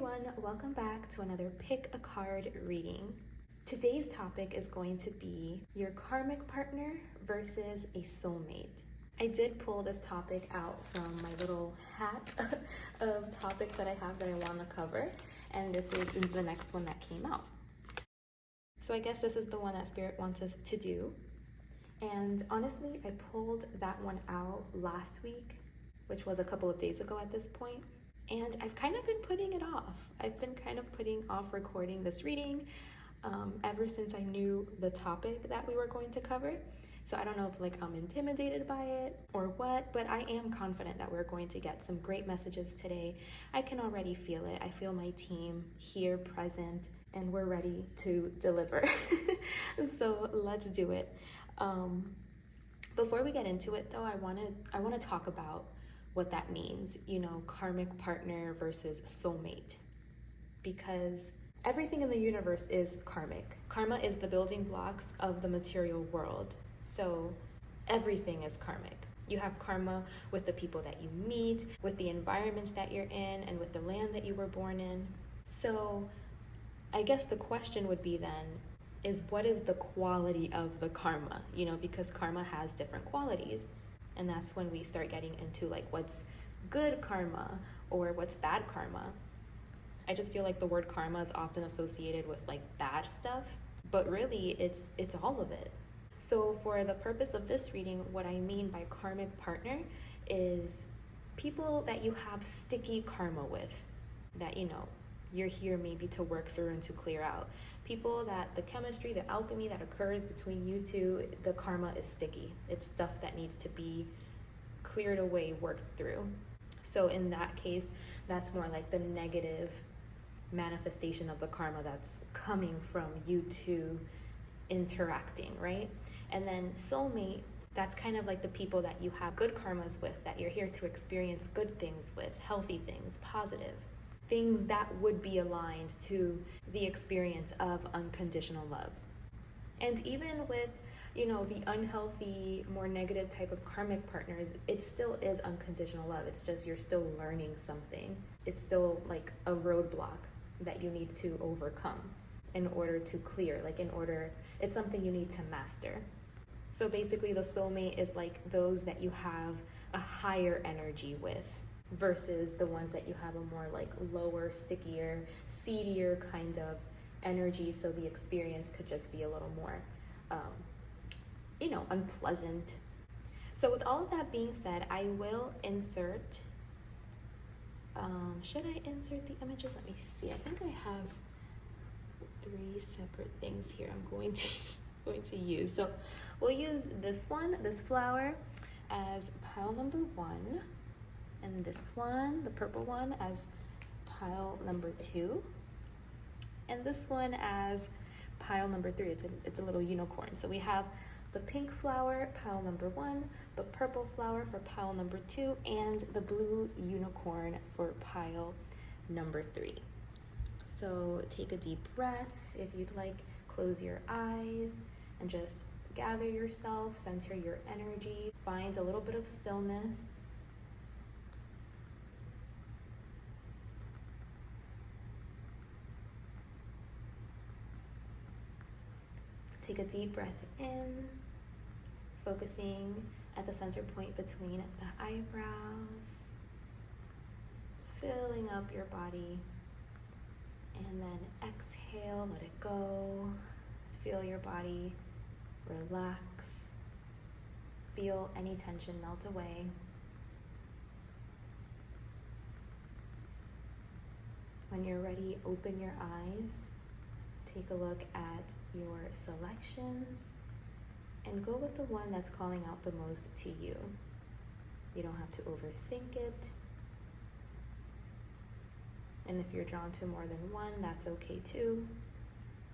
everyone, welcome back to another Pick a Card reading. Today's topic is going to be your karmic partner versus a soulmate. I did pull this topic out from my little hat of topics that I have that I want to cover, and this is the next one that came out. So I guess this is the one that Spirit wants us to do. And honestly, I pulled that one out last week, which was a couple of days ago at this point. And I've kind of been putting it off. I've been kind of putting off recording this reading ever since I knew the topic that we were going to cover. So I don't know if I'm intimidated by it or what, but I am confident that we're going to get some great messages today. I can already feel it. I feel my team here present and we're ready to deliver. So let's do it. Before we get into it though, I want to talk about what that means, karmic partner versus soulmate, because everything in the universe is karmic. Karma is the building blocks of the material world. So everything is karmic. You have karma with the people that you meet, with the environments that you're in, and with the land that you were born in. So I guess the question would be then, is what is the quality of the karma? Because karma has different qualities. And that's when we start getting into what's good karma or what's bad karma. I just feel like the word karma is often associated with bad stuff, but really it's all of it. So for the purpose of this reading, what I mean by karmic partner is people that you have sticky karma with, that you're here maybe to work through and to clear out. People that the chemistry, the alchemy that occurs between you two, the karma is sticky. It's stuff that needs to be cleared away, worked through. So in that case, that's more like the negative manifestation of the karma that's coming from you two interacting, right? And then soulmate, that's kind of like the people that you have good karmas with, that you're here to experience good things with, healthy things, positive things that would be aligned to the experience of unconditional love. And even with, the unhealthy, more negative type of karmic partners, it still is unconditional love. It's just you're still learning something. It's still like a roadblock that you need to overcome in order to clear, it's something you need to master. So basically the soulmate is like those that you have a higher energy with, versus the ones that you have a more lower, stickier, seedier kind of energy. So the experience could just be a little more, unpleasant. So with all of that being said, I will insert, should I insert the images? Let me see. I think I have 3 separate things here I'm going to use. So we'll use this flower as pile number 1. And this one, the purple one, as pile number 2. And this one as pile number 3. It's a little unicorn. So we have the pink flower, pile number 1, the purple flower for pile number 2, and the blue unicorn for pile number 3. So take a deep breath. If you'd like, close your eyes and just gather yourself, center your energy, find a little bit of stillness. Take a deep breath in, focusing at the center point between the eyebrows, filling up your body, and then exhale, let it go. Feel your body relax. Feel any tension melt away. When you're ready, open your eyes. Take a look at your selections and go with the one that's calling out the most to you. You don't have to overthink it. And if you're drawn to more than one, that's okay too.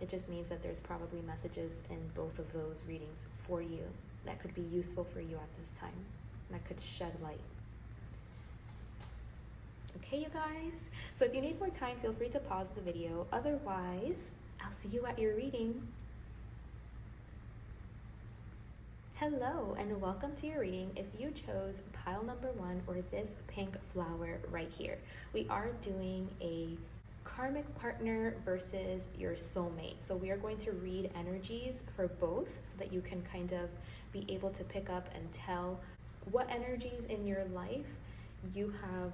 It just means that there's probably messages in both of those readings for you that could be useful for you at this time, that could shed light. Okay, you guys? So if you need more time, feel free to pause the video. Otherwise, I'll see you at your reading. Hello and welcome to your reading. If you chose pile number 1 or this pink flower right here, we are doing a karmic partner versus your soulmate. So we are going to read energies for both so that you can kind of be able to pick up and tell what energies in your life you have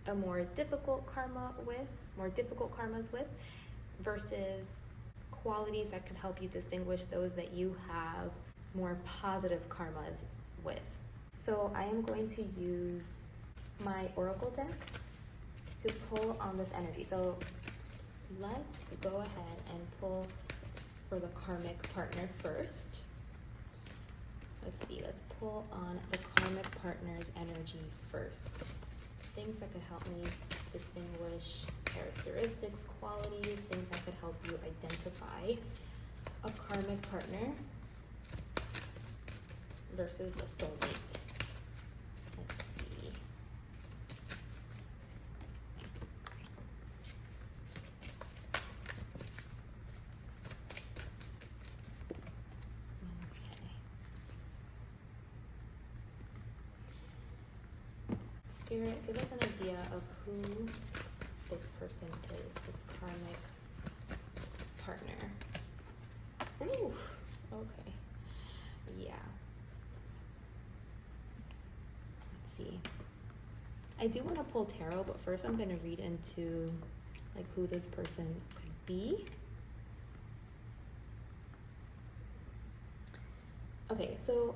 a more difficult karmas with, versus qualities that can help you distinguish those that you have more positive karmas with. So I am going to use my oracle deck to pull on this energy. So let's go ahead and pull for the karmic partner first. Let's see, let's pull on the karmic partner's energy first. Things that could help me distinguish characteristics, qualities, things that could help you identify a karmic partner versus a soulmate. Let's see. Okay. Spirit, give us an idea of who this person is, this karmic partner. Ooh, okay. Yeah. Let's see. I do want to pull tarot, but first I'm going to read into like who this person could be. Okay, so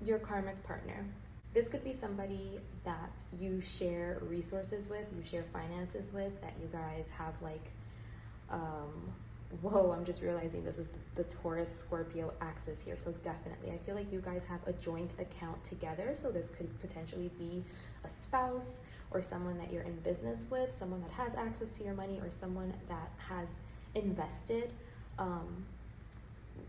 your karmic partner. This could be somebody that you share resources with, you share finances with, that you guys have like, whoa, I'm just realizing this is the Taurus Scorpio axis here. So definitely, I feel like you guys have a joint account together. So this could potentially be a spouse or someone that you're in business with, someone that has access to your money, or someone that has invested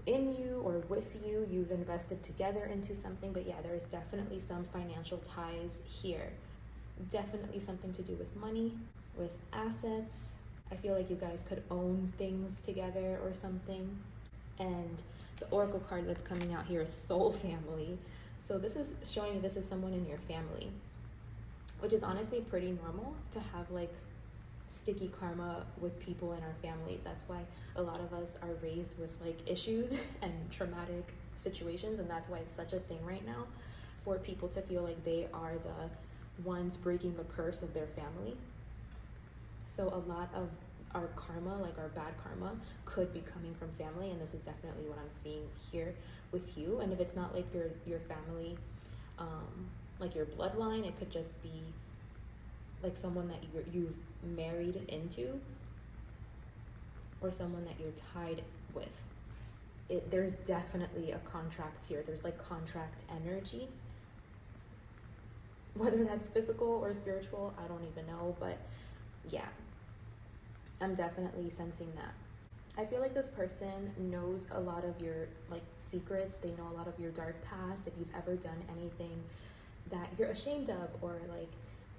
in you or with you. You've invested together into something. But yeah, there is definitely some financial ties here. Definitely something to do with money, with assets. I feel like you guys could own things together or something. And the oracle card that's coming out here is soul family. So this is showing you this is someone in your family, which is honestly pretty normal to have like sticky karma with people in our families. That's why a lot of us are raised with like issues and traumatic situations, and that's why it's such a thing right now for people to feel like they are the ones breaking the curse of their family. So a lot of our karma, like our bad karma, could be coming from family, and this is definitely what I'm seeing here with you. And if it's not like your family, like your bloodline, it could just be like someone that you've married into, or someone that you're tied with. There's definitely a contract here. There's like contract energy. Whether that's physical or spiritual, I don't even know, but yeah, I'm definitely sensing that. I feel like this person knows a lot of your like secrets. They know a lot of your dark past. If you've ever done anything that you're ashamed of, or like,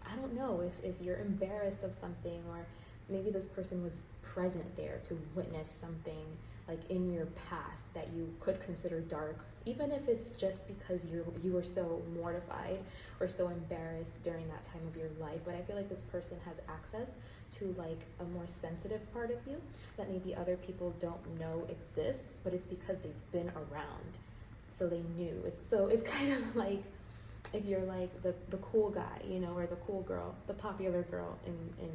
I don't know, if you're embarrassed of something, or maybe this person was present there to witness something like in your past that you could consider dark, even if it's just because you were so mortified or so embarrassed during that time of your life. But I feel like this person has access to like a more sensitive part of you that maybe other people don't know exists, but it's because they've been around, so they knew. It's kind of like if you're like the cool guy, you know, or the cool girl, the popular girl in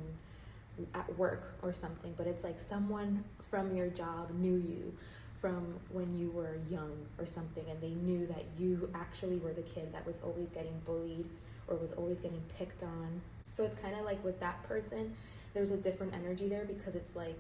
at work or something, but it's like someone from your job knew you from when you were young or something, and they knew that you actually were the kid that was always getting bullied or was always getting picked on. So it's kind of like with that person, there's a different energy there, because it's like,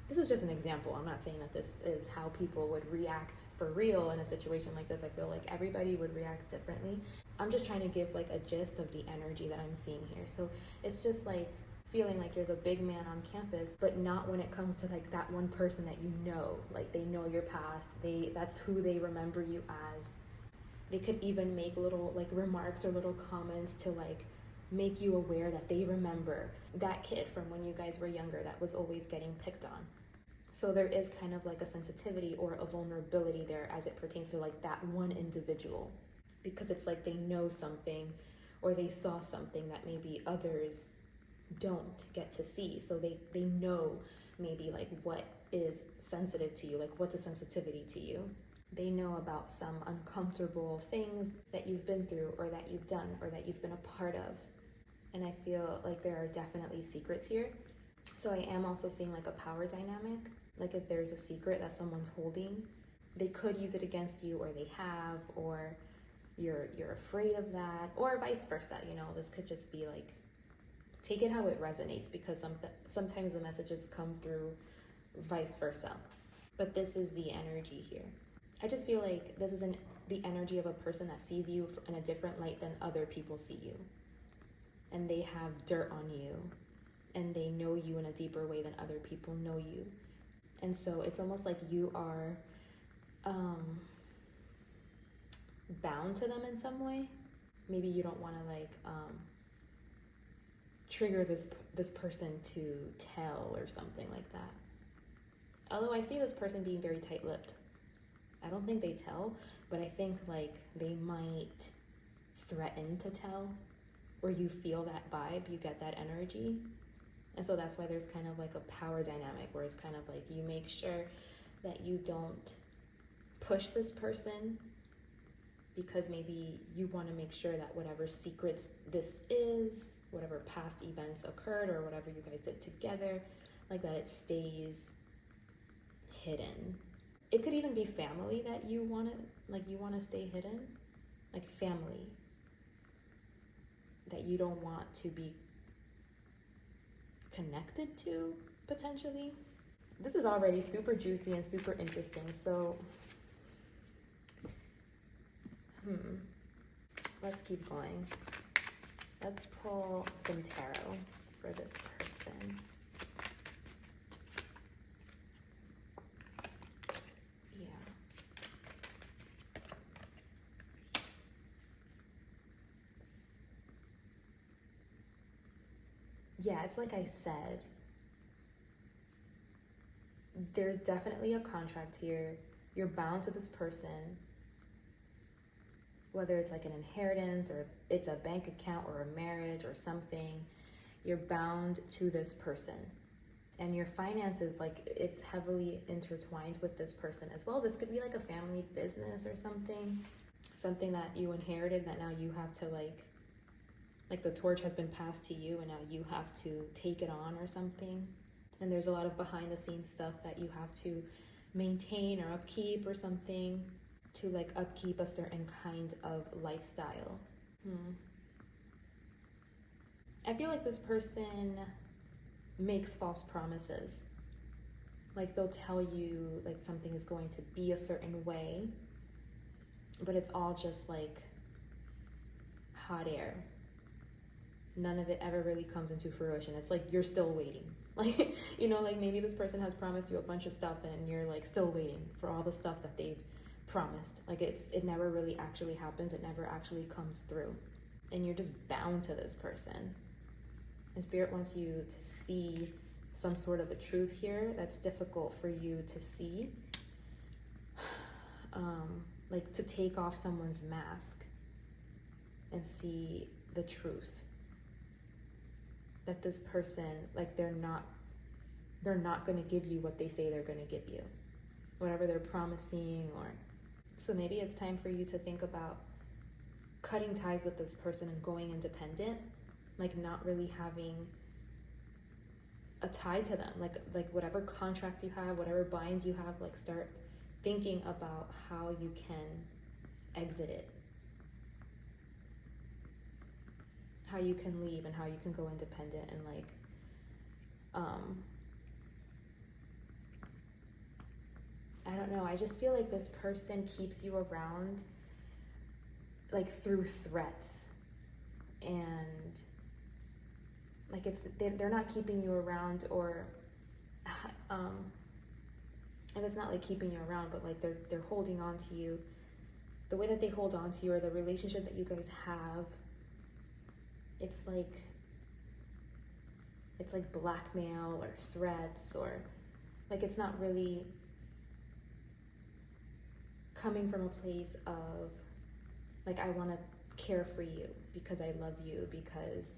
this is just an example. I'm not saying that this is how people would react for real in a situation like this. I feel like everybody would react differently. I'm just trying to give like a gist of the energy that I'm seeing here. So it's just like feeling like you're the big man on campus, but not when it comes to like that one person that you know, like they know your past. That's who they remember you as. They could even make little like remarks or little comments to like make you aware that they remember that kid from when you guys were younger that was always getting picked on. So there is kind of like a sensitivity or a vulnerability there as it pertains to like that one individual, because it's like they know something or they saw something that maybe others don't get to see. So they know maybe like what is sensitive to you, like what's a sensitivity to you. They know about some uncomfortable things that you've been through or that you've done or that you've been a part of. And I feel like there are definitely secrets here. So I am also seeing like a power dynamic. Like if there's a secret that someone's holding, they could use it against you, or they have, or you're afraid of that, or vice versa. You know, this could just be like, take it how it resonates, because sometimes the messages come through vice versa. But this is the energy here. I just feel like this is the energy of a person that sees you in a different light than other people see you. And they have dirt on you, and they know you in a deeper way than other people know you. And so it's almost like you are bound to them in some way. Maybe you don't want to like trigger this person to tell or something like that. Although I see this person being very tight-lipped. I don't think they tell, but I think like they might threaten to tell, or you feel that vibe, you get that energy. And so that's why there's kind of like a power dynamic where it's kind of like you make sure that you don't push this person, because maybe you want to make sure that whatever secrets this is, whatever past events occurred or whatever you guys did together, like that it stays hidden. It could even be family that you want to stay hidden, like family that you don't want to be connected to, potentially. This is already super juicy and super interesting. So, let's keep going. Let's pull some tarot for this person. Yeah, it's like I said, there's definitely a contract here. You're bound to this person, whether it's like an inheritance or it's a bank account or a marriage or something. You're bound to this person, and your finances, like it's heavily intertwined with this person as well. This could be like a family business or something that you inherited that now you have to like the torch has been passed to you and now you have to take it on or something. And there's a lot of behind the scenes stuff that you have to maintain or upkeep or something to like upkeep a certain kind of lifestyle. I feel like this person makes false promises. Like they'll tell you like something is going to be a certain way, but it's all just like hot air. None of it ever really comes into fruition. It's like you're still waiting. Like, you know, like maybe this person has promised you a bunch of stuff and you're like still waiting for all the stuff that they've promised. Like it never really actually happens. It never actually comes through. And you're just bound to this person. And Spirit wants you to see some sort of a truth here that's difficult for you to see. Like to take off someone's mask and see the truth. That this person, like they're not going to give you what they say they're going to give you, whatever they're promising. Or so maybe it's time for you to think about cutting ties with this person and going independent, like not really having a tie to them, like whatever contract you have, whatever binds you have, like start thinking about how you can exit it, how you can leave and how you can go independent. And like I don't know, I just feel like this person keeps you around like through threats, and like they're not keeping you around, or and it's not like keeping you around, but like they're holding on to you. The way that they hold on to you, or the relationship that you guys have, it's like blackmail or threats, or like it's not really coming from a place of like, I want to care for you because I love you, because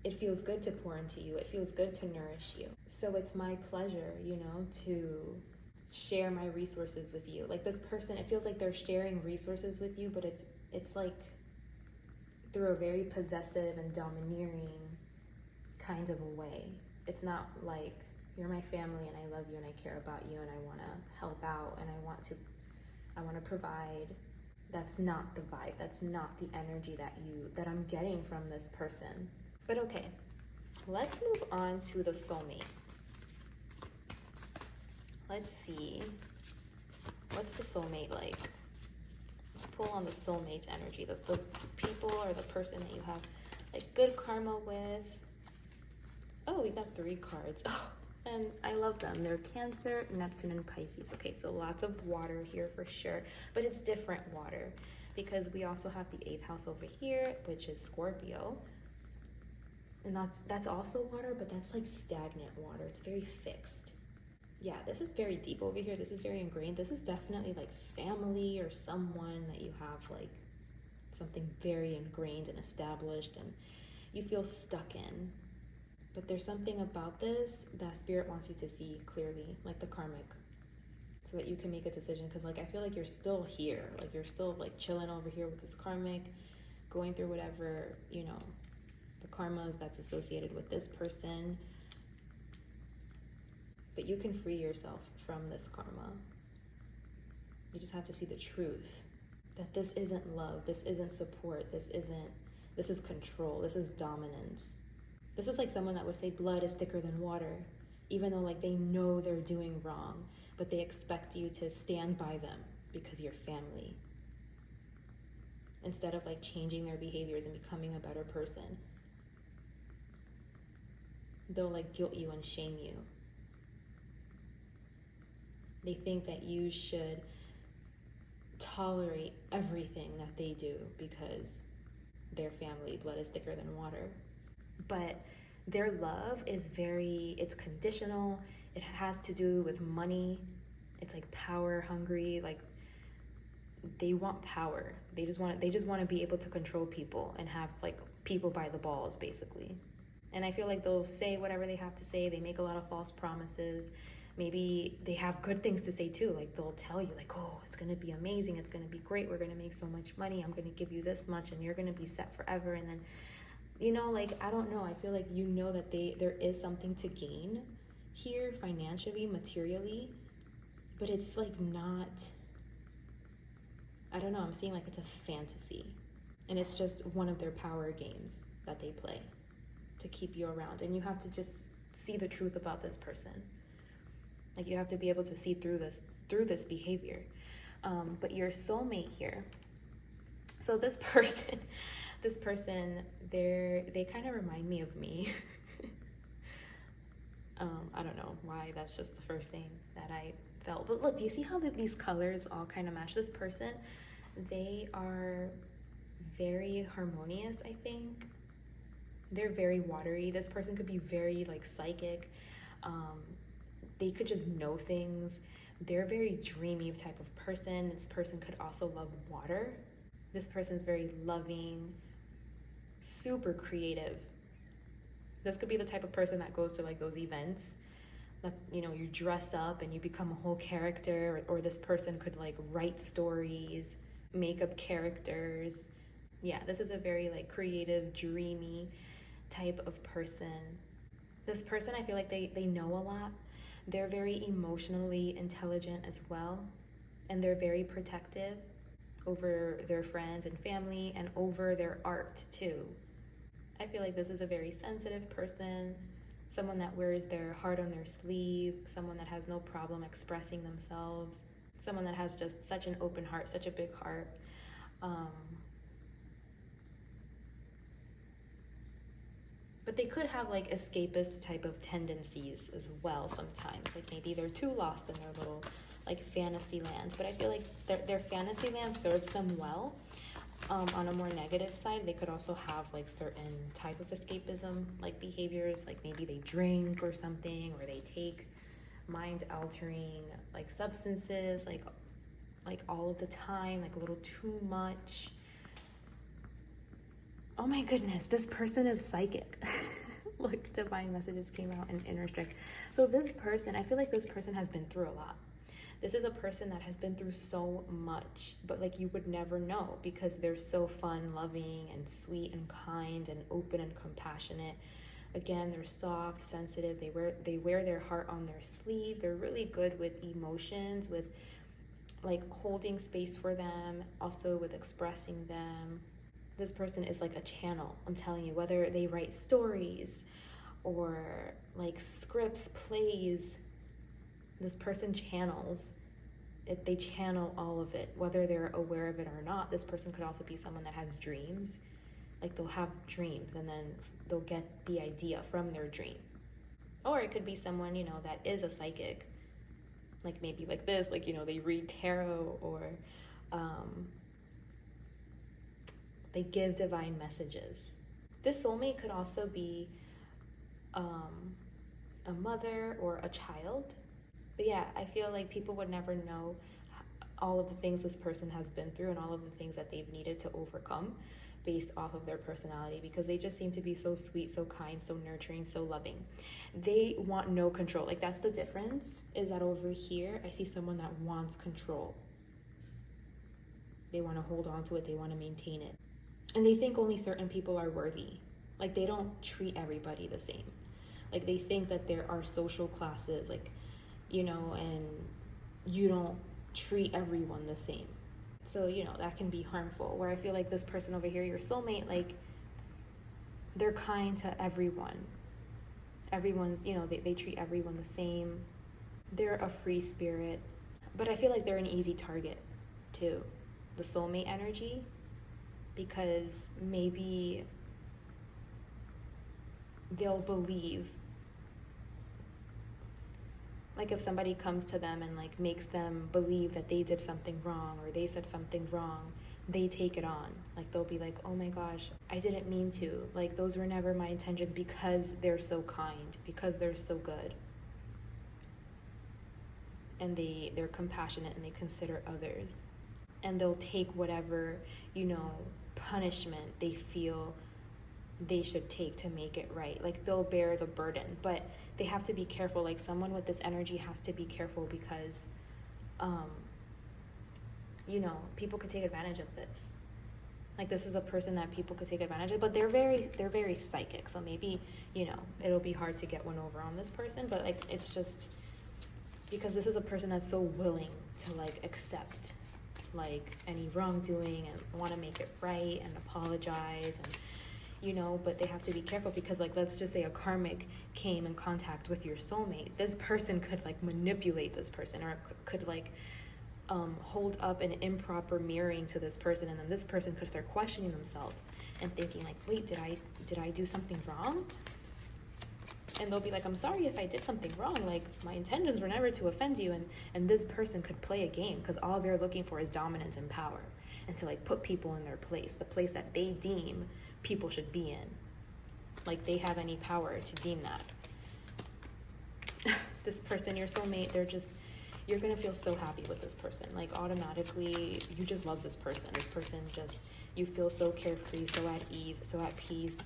it feels good to pour into you. It feels good to nourish you. So it's my pleasure, you know, to share my resources with you. Like this person, it feels like they're sharing resources with you, but it's like through a very possessive and domineering kind of a way. It's not like you're my family and I love you and I care about you and I want to help out and I want to provide. That's not the vibe. That's not the energy that I'm getting from this person. But okay, let's move on to the soulmate. Let's see. What's the soulmate like? Let's pull on the soulmate energy. The people or the person that you have like good karma with. Oh, we got 3 cards. Oh, and I love them. They're Cancer, Neptune, and Pisces. Okay, so lots of water here for sure. But it's different water because we also have the 8th house over here, which is Scorpio. And that's also water, but that's like stagnant water. It's very fixed. Yeah, this is very deep over here. This is very ingrained. This is definitely like family or someone that you have like something very ingrained and established and you feel stuck in. But there's something about this that spirit wants you to see clearly, like the karmic, so that you can make a decision. Because like I feel like you're still here, like you're still like chilling over here with this karmic, going through whatever, you know, the karmas that's associated with this person. But you can free yourself from this karma. You just have to see the truth that this isn't love, this isn't support, this is control, this is dominance. This is like someone that would say blood is thicker than water, even though like they know they're doing wrong, but they expect you to stand by them because you're family. Instead of like changing their behaviors and becoming a better person, they'll like guilt you and shame you. They think that you should tolerate everything that they do because they're family, blood is thicker than water. But their love is it's conditional. It has to do with money. It's like power hungry. Like they want power. They just want to be able to control people and have like people by the balls basically. And I feel like they'll say whatever they have to say. They make a lot of false promises. Maybe they have good things to say too. Like they'll tell you like, oh, it's going to be amazing. It's going to be great. We're going to make so much money. I'm going to give you this much and you're going to be set forever. And then, you know, like, I don't know. I feel like you know that there is something to gain here financially, materially, but it's like not, I don't know. I'm seeing like it's a fantasy and it's just one of their power games that they play to keep you around. And you have to just see the truth about this person. Like you have to be able to see through this behavior. But your soulmate here. So this person, they kind of remind me of me. I don't know why, that's just the first thing that I felt. But look, do you see how these colors all kind of match? This person, they are very harmonious, I think. They're very watery. This person could be very like psychic. They could just know things. They're a very dreamy type of person. This person could also love water. This person's very loving, super creative. This could be the type of person that goes to like those events that, you know, you dress up and you become a whole character, or this person could like write stories, make up characters. Yeah, this is a very like creative, dreamy type of person. This person, I feel like they know a lot. They're very emotionally intelligent as well, and they're very protective over their friends and family and over their art too. I feel like this is a very sensitive person, someone that wears their heart on their sleeve, someone that has no problem expressing themselves, someone that has just such an open heart, such a big heart. But they could have like escapist type of tendencies as well sometimes. Like maybe they're too lost in their little like fantasy lands. But I feel like their fantasy land serves them well. On a more negative side, they could also have like certain type of escapism like behaviors. Like maybe they drink or something, or they take mind altering like substances like all of the time, like a little too much. Oh my goodness, this person is psychic. Look, divine messages came out in inner strength. So this person, I feel like this person has been through a lot. This is a person that has been through so much, but like you would never know because they're so fun, loving, and sweet, and kind, and open, and compassionate. Again, they're soft, sensitive. They wear their heart on their sleeve. They're really good with emotions, with like holding space for them, also with expressing them. This person is like a channel, I'm telling you, whether they write stories or like scripts, plays, this person channels it. They channel all of it, whether they're aware of it or not. This person could also be someone that has dreams. Like they'll have dreams and then they'll get the idea from their dream. Or it could be someone, you know, that is a psychic, like maybe like this, like, you know, they read tarot, or they give divine messages. This soulmate could also be a mother or a child. But yeah, I feel like people would never know all of the things this person has been through and all of the things that they've needed to overcome based off of their personality, because they just seem to be so sweet, so kind, so nurturing, so loving. They want no control. Like that's the difference, is that over here I see someone that wants control. They want to hold on to it, they want to maintain it. And they think only certain people are worthy. Like they don't treat everybody the same. Like they think that there are social classes, like, you know, and you don't treat everyone the same. So, you know, that can be harmful. Where I feel like this person over here, your soulmate, like they're kind to everyone. Everyone's, you know, they treat everyone the same. They're a free spirit. But I feel like they're an easy target too, the soulmate energy, because maybe they'll believe, like if somebody comes to them and like makes them believe that they did something wrong or they said something wrong, they take it on. Like they'll be like, oh my gosh, I didn't mean to. Like those were never my intentions, because they're so kind, because they're so good. And they're compassionate and they consider others. And they'll take whatever, you know, punishment they feel they should take to make it right. Like they'll bear the burden, but they have to be careful. Like someone with this energy has to be careful because you know, people could take advantage of this. Like this is a person that people could take advantage of, but they're very psychic, so maybe, you know, it'll be hard to get one over on this person. But like it's just because this is a person that's so willing to like accept like any wrongdoing and want to make it right and apologize, and you know, but they have to be careful because like let's just say a karmic came in contact with your soulmate. This person could like manipulate this person, or could like hold up an improper mirroring to this person, and then this person could start questioning themselves and thinking like, wait, did I do something wrong? And they'll be like, I'm sorry if I did something wrong, like my intentions were never to offend you. And this person could play a game because all they're looking for is dominance and power, and to like put people in their place, the place that they deem people should be in. Like they have any power to deem that. This person, your soulmate, you're gonna feel so happy with this person. Like automatically, you just love this person. This person just, you feel so carefree, so at ease, so at peace,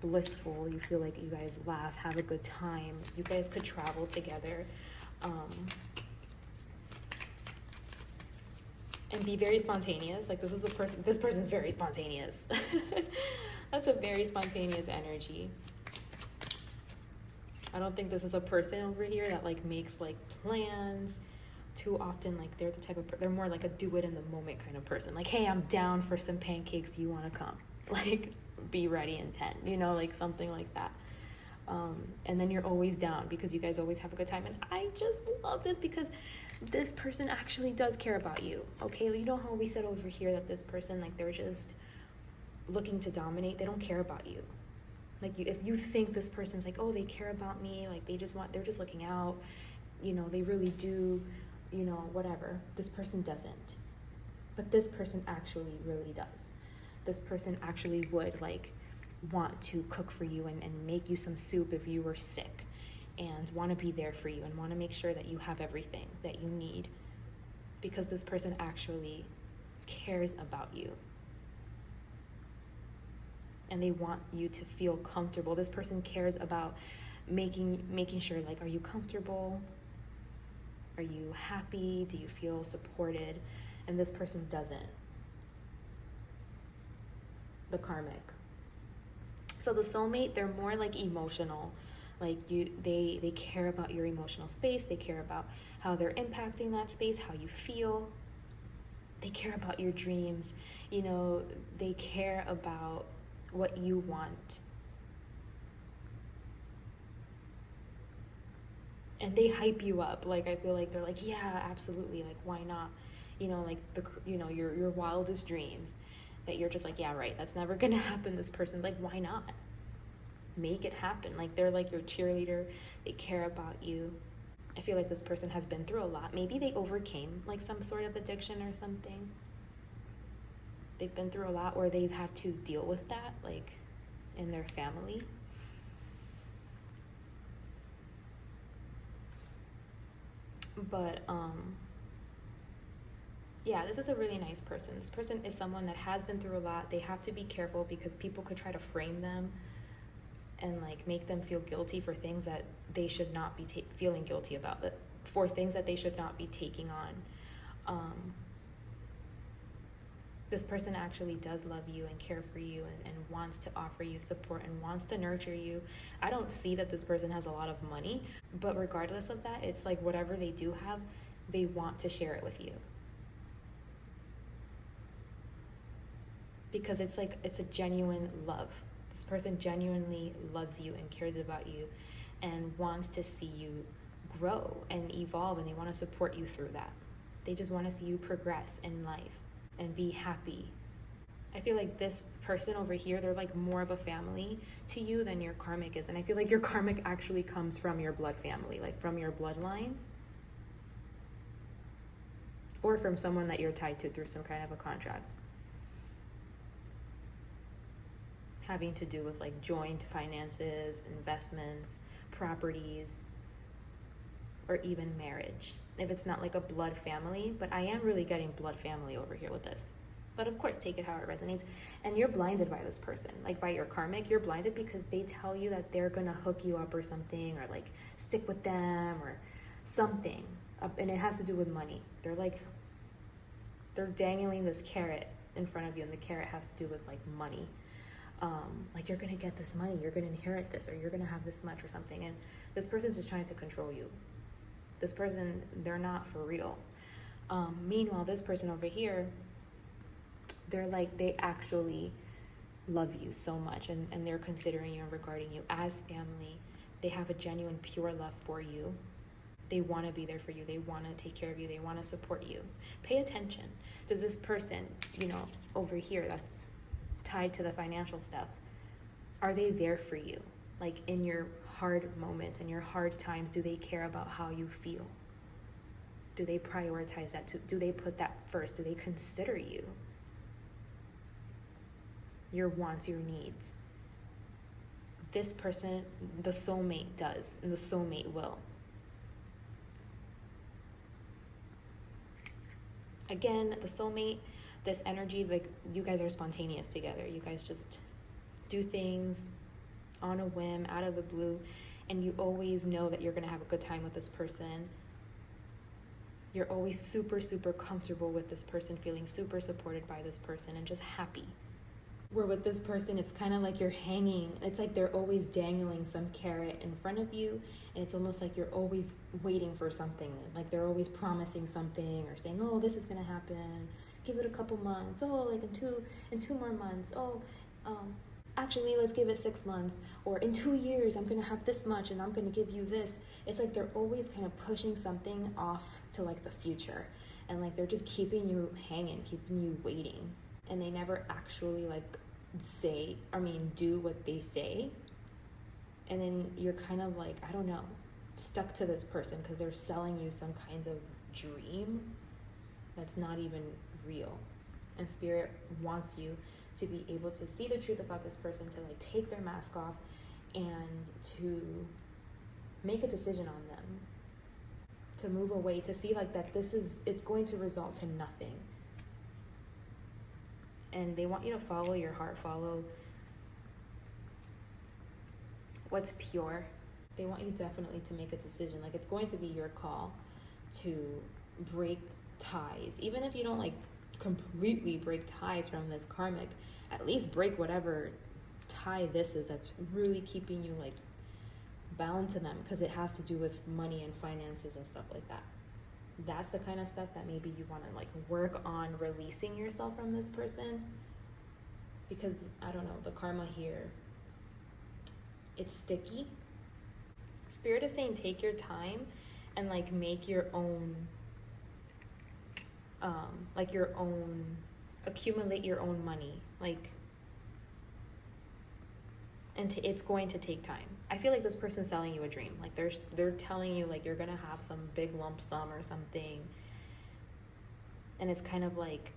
blissful. You feel like you guys laugh, have a good time. You guys could travel together, and be very spontaneous. Like this person's very spontaneous. That's a very spontaneous energy. I don't think this is a person over here that like makes like plans too often. Like they're the type of they're more like a do it in the moment kind of person. Like, hey, I'm down for some pancakes, you want to come? Like be ready in 10, you know, like something like that. And then you're always down because you guys always have a good time. And I just love this because this person actually does care about you. Okay, you know how we said over here that this person, like they're just looking to dominate. They don't care about you. Like if you think this person's like, oh, they care about me, like they're just looking out, you know, they really do, you know, whatever. This person doesn't. But this person actually really does. This person actually would like want to cook for you and make you some soup if you were sick, and want to be there for you and want to make sure that you have everything that you need, because this person actually cares about you. and they want you to feel comfortable. This person cares about making sure, like, are you comfortable? Are you happy? Do you feel supported? And this person doesn't. The karmic. So the soulmate, they're more like emotional. Like they care about your emotional space. They care about how they're impacting that space, how you feel. They care about your dreams. You know, they care about what you want. And they hype you up. Like, I feel like they're like, yeah, absolutely. Like, why not? You know, like your wildest dreams that you're just like, yeah, right. That's never going to happen. This person's like, why not? Make it happen. Like, they're like your cheerleader. They care about you. I feel like this person has been through a lot. Maybe they overcame like some sort of addiction or something. They've been through a lot, or they've had to deal with that, like, in their family. But yeah, this is a really nice person. This person is someone that has been through a lot. They have to be careful because people could try to frame them and like make them feel guilty for things that they should not be feeling guilty about, for things that they should not be taking on. This person actually does love you and care for you and wants to offer you support and wants to nurture you. I don't see that this person has a lot of money, but regardless of that, it's like whatever they do have, they want to share it with you. Because it's like, it's a genuine love. This person genuinely loves you and cares about you and wants to see you grow and evolve, and they want to support you through that. They just want to see you progress in life and be happy. I feel like this person over here, they're like more of a family to you than your karmic is. And I feel like your karmic actually comes from your blood family, like from your bloodline, or from someone that you're tied to through some kind of a contract, having to do with like joint finances, investments, properties, or even marriage. If it's not like a blood family, but I am really getting blood family over here with this. But of course, take it how it resonates. And you're blinded by this person, like by your karmic. You're blinded because they tell you that they're gonna hook you up or something, or like stick with them or something. And it has to do with money. They're dangling this carrot in front of you, and the carrot has to do with like money. Like, you're gonna get this money, you're gonna inherit this, or you're gonna have this much or something. And this person's just trying to control you. This person, they're not for real. Meanwhile, this person over here, they're like, they actually love you so much, and they're considering you and regarding you as family. They have a genuine, pure love for you. They want to be there for you. They want to take care of you. They want to support you. Pay attention. Does this person, over here that's tied to the financial stuff, are they there for you? Like, in your hard moments, in your hard times, do they care about how you feel? Do they prioritize that? Do they put that first? Do they consider you? Your wants, your needs. This person, the soulmate does, and the soulmate will. Again, the soulmate, this energy, like, you guys are spontaneous together. You guys just do things on a whim, out of the blue, and you always know that you're going to have a good time with this person. You're always super, super comfortable with this person, feeling super supported by this person, and just happy. Where with this person, it's kind of like you're hanging. It's like they're always dangling some carrot in front of you, and it's almost like you're always waiting for something. Like, they're always promising something or saying, oh, this is going to happen. Give it a couple months. Oh, like in two more months. Oh, actually, let's give it 6 months. Or in 2 years, I'm going to have this much and I'm going to give you this. It's like they're always kind of pushing something off to like the future. And like, they're just keeping you hanging, keeping you waiting. And they never actually like do what they say. And then you're kind of like, I don't know, stuck to this person because they're selling you some kinds of dream that's not even real. And Spirit wants you to be able to see the truth about this person, to like take their mask off and to make a decision on them, to move away, to see like that it's going to result in nothing. And they want you to follow your heart, follow what's pure. They want you definitely to make a decision. Like, it's going to be your call to break ties. Even if you don't like completely break ties from this karmic, at least break whatever tie this is that's really keeping you like bound to them, because it has to do with money and finances and stuff like that. That's the kind of stuff that maybe you want to like work on releasing yourself from this person, because I don't know, the karma here, it's sticky. Spirit is saying take your time and like make your own accumulate your own money, like, and it's going to take time. I feel like this person's selling you a dream. Like they're telling you like you're gonna have some big lump sum or something, and it's kind of like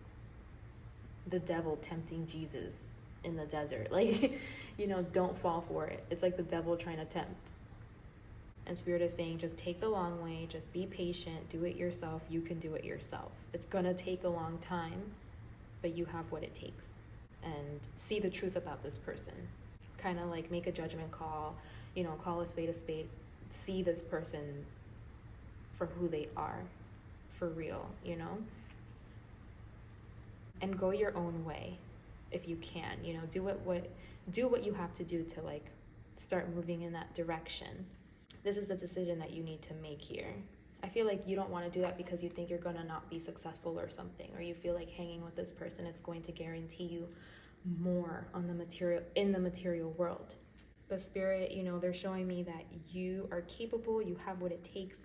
the devil tempting Jesus in the desert. Like, you know, don't fall for it. It's like the devil trying to tempt. And Spirit is saying, just take the long way, just be patient, do it yourself. You can do it yourself. It's gonna take a long time, but you have what it takes. And see the truth about this person. Kind of like make a judgment call, you know, call a spade, see this person for who they are, for real, you know? And go your own way if you can, you know, do what you have to do to like start moving in that direction. This is the decision that you need to make here. I feel like you don't want to do that because you think you're going to not be successful or something, or you feel like hanging with this person is going to guarantee you more on the material world. But Spirit, you know, they're showing me that you are capable, you have what it takes.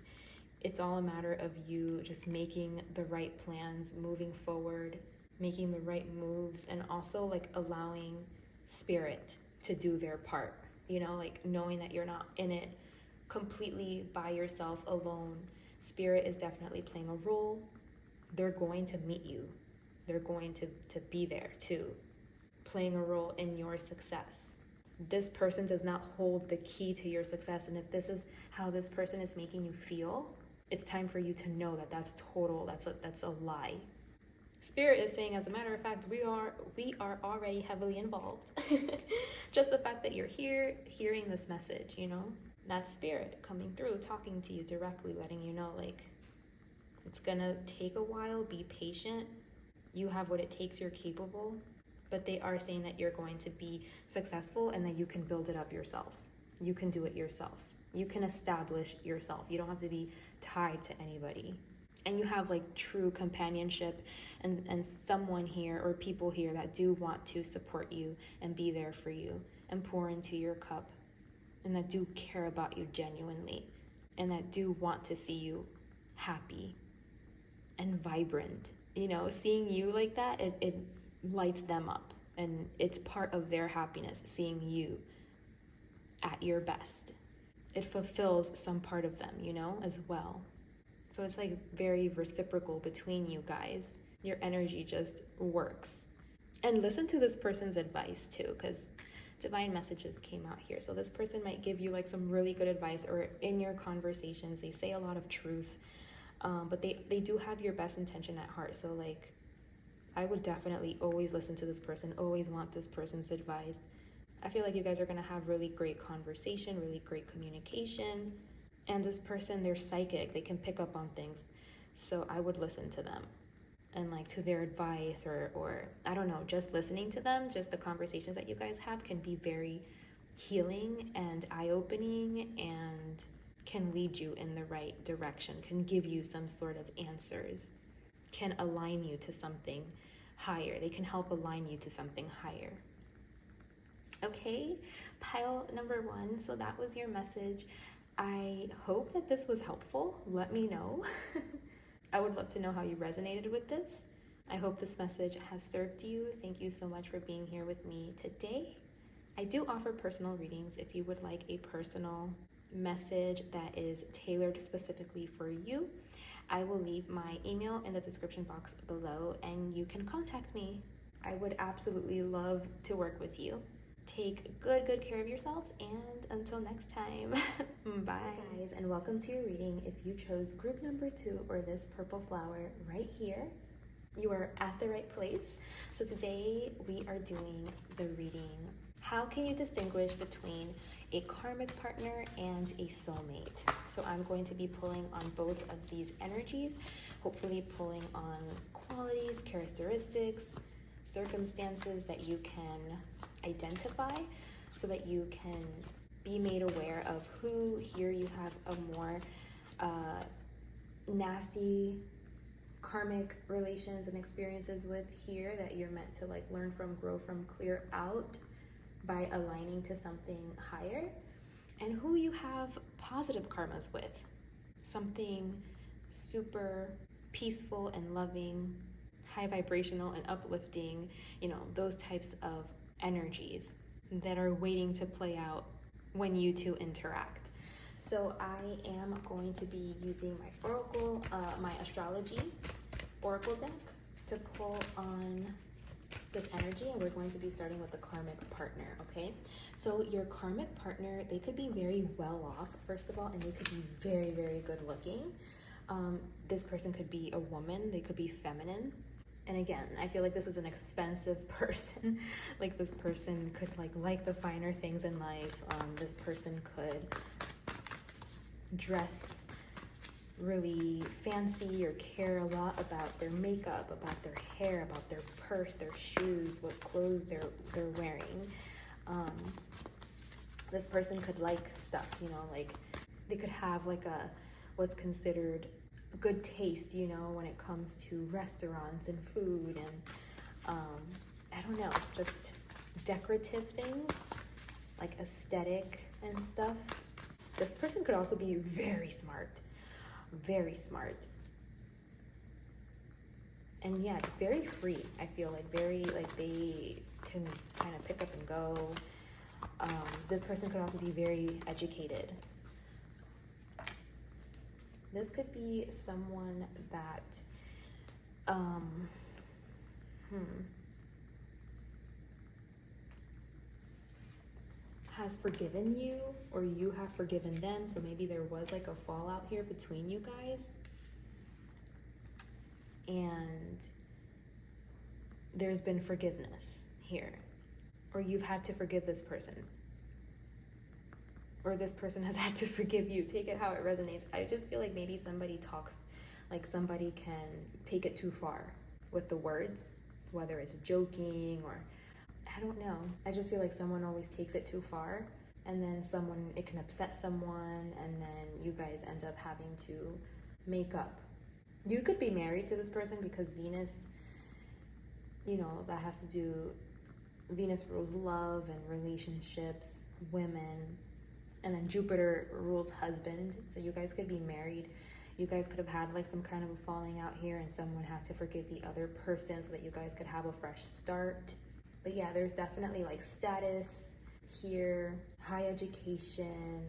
It's all a matter of you just making the right plans, moving forward, making the right moves, and also like allowing Spirit to do their part, you know, like knowing that you're not in it completely by yourself alone. Spirit is definitely playing a role. They're going to meet you. They're going to be there too, playing a role in your success. This person does not hold the key to your success. And if this is how this person is making you feel, it's time for you to know that that's a lie. Spirit is saying, as a matter of fact, we are already heavily involved. Just the fact that you're here hearing this message, you know, that's Spirit coming through, talking to you directly, letting you know, like, it's gonna take a while, be patient. You have what it takes, you're capable, but they are saying that you're going to be successful and that you can build it up yourself. You can do it yourself. You can establish yourself. You don't have to be tied to anybody. And you have like true companionship and someone here or people here that do want to support you and be there for you and pour into your cup, and that do care about you genuinely, and that do want to see you happy and vibrant. You know, seeing you like that, it lights them up, and it's part of their happiness, seeing you at your best. It fulfills some part of them, you know, as well. So it's like very reciprocal between you guys. Your energy just works. And listen to this person's advice too, because divine messages came out here. So this person might give you like some really good advice, or in your conversations, they say a lot of truth, but they do have your best intention at heart. So like, I would definitely always listen to this person, always want this person's advice. I feel like you guys are going to have really great conversation, really great communication. And this person, they're psychic. They can pick up on things. So I would listen to them and like to their advice, or I don't know, just listening to them, just the conversations that you guys have can be very healing and eye-opening, and can lead you in the right direction, can give you some sort of answers, can align you to something higher. They can help align you to something higher. Okay, pile number 1. So that was your message. I hope that this was helpful. Let me know. I would love to know how you resonated with this. I hope this message has served you. Thank you so much for being here with me today. I do offer personal readings if you would like a personal message that is tailored specifically for you. I will leave my email in the description box below, and you can contact me. I would absolutely love to work with you. Take good care of yourselves, and until next time, bye. Hi guys, and welcome to your reading. If you chose group number 2 or this purple flower right here, you are at the right place. So today we are doing the reading How can you distinguish between a karmic partner and a soulmate? So I'm going to be pulling on both of these energies, hopefully pulling on qualities, characteristics, circumstances that you can identify so that you can be made aware of who here you have a more nasty karmic relations and experiences with here that you're meant to like learn from, grow from, clear out by aligning to something higher, and who you have positive karmas with, something super peaceful and loving, high vibrational and uplifting, those types of energies that are waiting to play out when you two interact. So I am going to be using my oracle, my astrology oracle deck to pull on this energy, and we're going to be starting with the karmic partner. Okay, so your karmic partner, they could be very well off, first of all, and they could be very, very good looking. This person could be a woman, they could be feminine. And again, I feel like this is an expensive person. Like this person could like the finer things in life. This person could dress really fancy or care a lot about their makeup, about their hair, about their purse, their shoes, what clothes they're wearing. This person could like stuff, like they could have like what's considered good taste, when it comes to restaurants and food and I don't know, just decorative things, like aesthetic and stuff. This person could also be very smart. Very smart. And yeah, just very free. I feel like very, like they can kind of pick up and go. This person could also be very educated. This could be someone that, has forgiven you, or you have forgiven them. So maybe there was like a fallout here between you guys, and there's been forgiveness here, or you've had to forgive this person, or this person has had to forgive you. Take it how it resonates. I just feel like maybe somebody talks, like somebody can take it too far with the words, whether it's joking or I don't know. I just feel like someone always takes it too far, and then it can upset someone, and then you guys end up having to make up. You could be married to this person because Venus, that has to do, Venus rules love and relationships, women, and then Jupiter rules husband. So you guys could be married. You guys could have had like some kind of a falling out here, and someone had to forgive the other person so that you guys could have a fresh start. But yeah, there's definitely like status here, high education,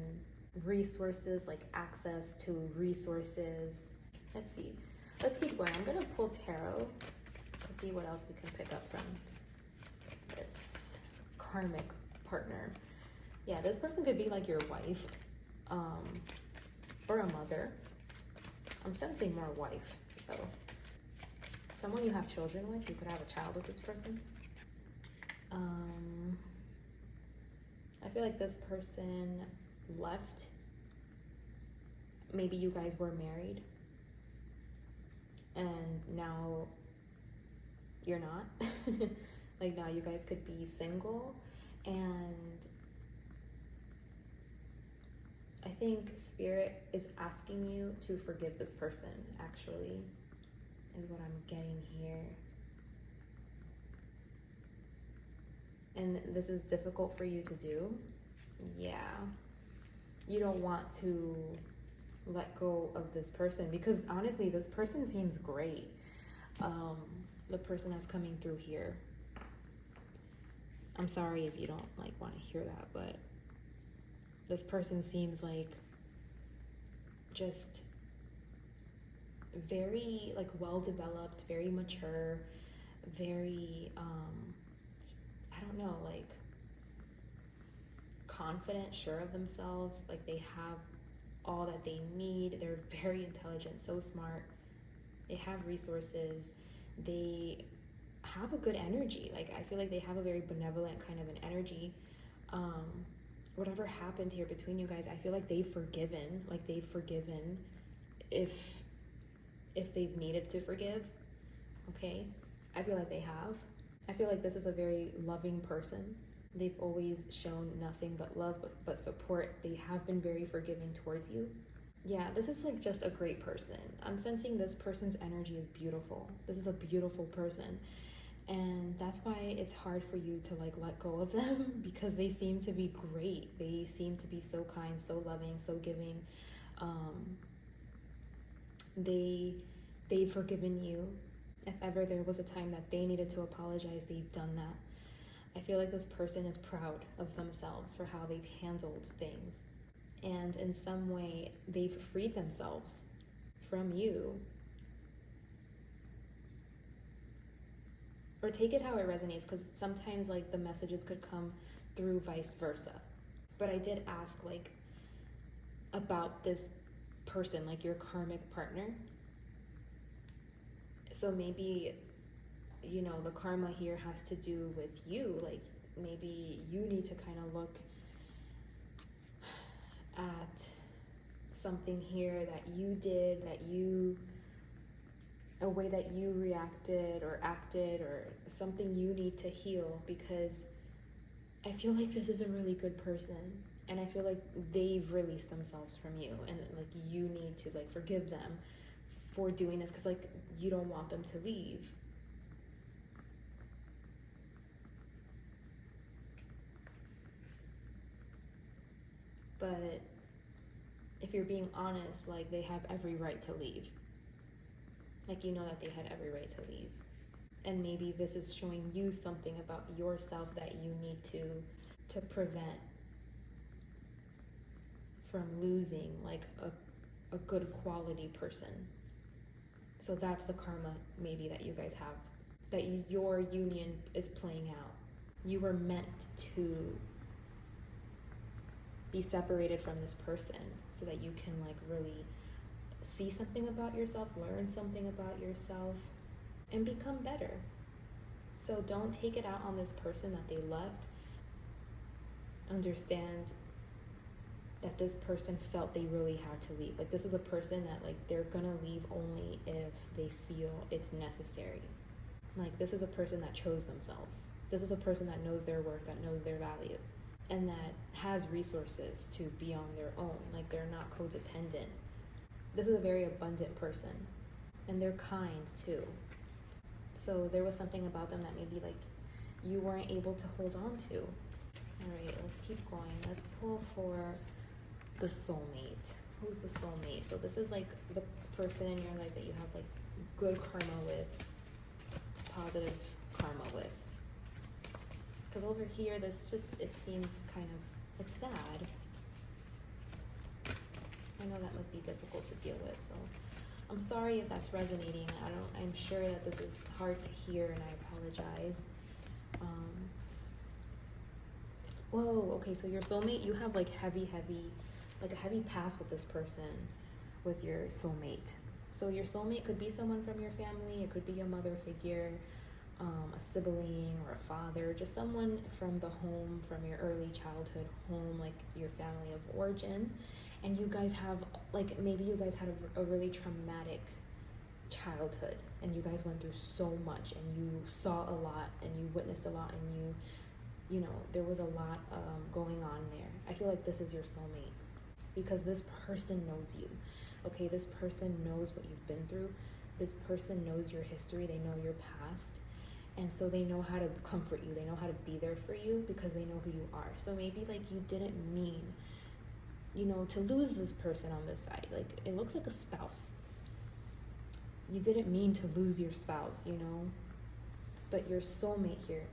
resources, like access to resources. Let's see. Let's keep going. I'm gonna pull tarot to see what else we can pick up from this karmic partner. Yeah, this person could be like your wife, or a mother. I'm sensing more wife though. Someone you have children with. You could have a child with this person. I feel like this person left. Maybe you guys were married and now you're not. Like now you guys could be single, and I think Spirit is asking you to forgive this person, actually, is what I'm getting here. And this is difficult for you to do. Yeah. You don't want to let go of this person because honestly, this person seems great. The person that's coming through here. I'm sorry if you don't like want to hear that, but this person seems like just very like well developed, very mature, very I don't know, like confident, sure of themselves, like they have all that they need. They're very intelligent, so smart. They have resources. They have a good energy. Like, I feel like they have a very benevolent kind of an energy. Whatever happened here between you guys, I feel like they've forgiven. Like, they've forgiven if they've needed to forgive. Okay, I feel like they have. I feel like this is a very loving person. They've always shown nothing but love, but support. They have been very forgiving towards you. Yeah, this is like just a great person. I'm sensing this person's energy is beautiful. This is a beautiful person. And that's why it's hard for you to like let go of them, because they seem to be great. They seem to be so kind, so loving, so giving. They've forgiven you. If ever there was a time that they needed to apologize, they've done that. I feel like this person is proud of themselves for how they've handled things. And in some way, they've freed themselves from you. Or take it how it resonates, because sometimes like the messages could come through vice versa. But I did ask like about this person, like your karmic partner. So maybe, you know, the karma here has to do with you. Like, maybe you need to kind of look at something here that you did, a way that you reacted or acted, or something you need to heal, because I feel like this is a really good person, and I feel like they've released themselves from you, and like you need to like forgive them for doing this, because like you don't want them to leave. But if you're being honest, like they have every right to leave. Like, you know that they had every right to leave. And maybe this is showing you something about yourself that you need to prevent from losing like a good quality person. So that's the karma maybe that you guys have, that your union is playing out. You were meant to be separated from this person so that you can like really see something about yourself, learn something about yourself, and become better. So don't take it out on this person that they left. Understand that this person felt they really had to leave. Like, this is a person that like they're gonna leave only if they feel it's necessary. Like, this is a person that chose themselves. This is a person that knows their worth, that knows their value, and that has resources to be on their own. Like, they're not codependent. This is a very abundant person, and they're kind too. So there was something about them that maybe like you weren't able to hold on to. All right, let's keep going. Let's pull for the soulmate. Who's the soulmate? So this is like the person in your life that you have like good karma with, positive karma with. Because over here, this just, it seems kind of, it's sad. I know that must be difficult to deal with, so I'm sorry if that's resonating. I'm sure that this is hard to hear, and I apologize. Whoa, okay, so your soulmate, you have like like a heavy past with this person, with your soulmate. So your soulmate could be someone from your family, it could be a mother figure, a sibling or a father, just someone from the home, from your early childhood home, like your family of origin. And you guys have, like, maybe you guys had a really traumatic childhood, and you guys went through so much, and you saw a lot, and you witnessed a lot, and you know, there was a lot going on there. I feel like this is your soulmate, because this person knows you. Okay, this person knows what you've been through. This person knows your history. They know your past. And so they know how to comfort you. They know how to be there for you because they know who you are. So maybe like you didn't mean, you know, to lose this person on this side. Like, it looks like a spouse. You didn't mean to lose your spouse, you know? But your soulmate here,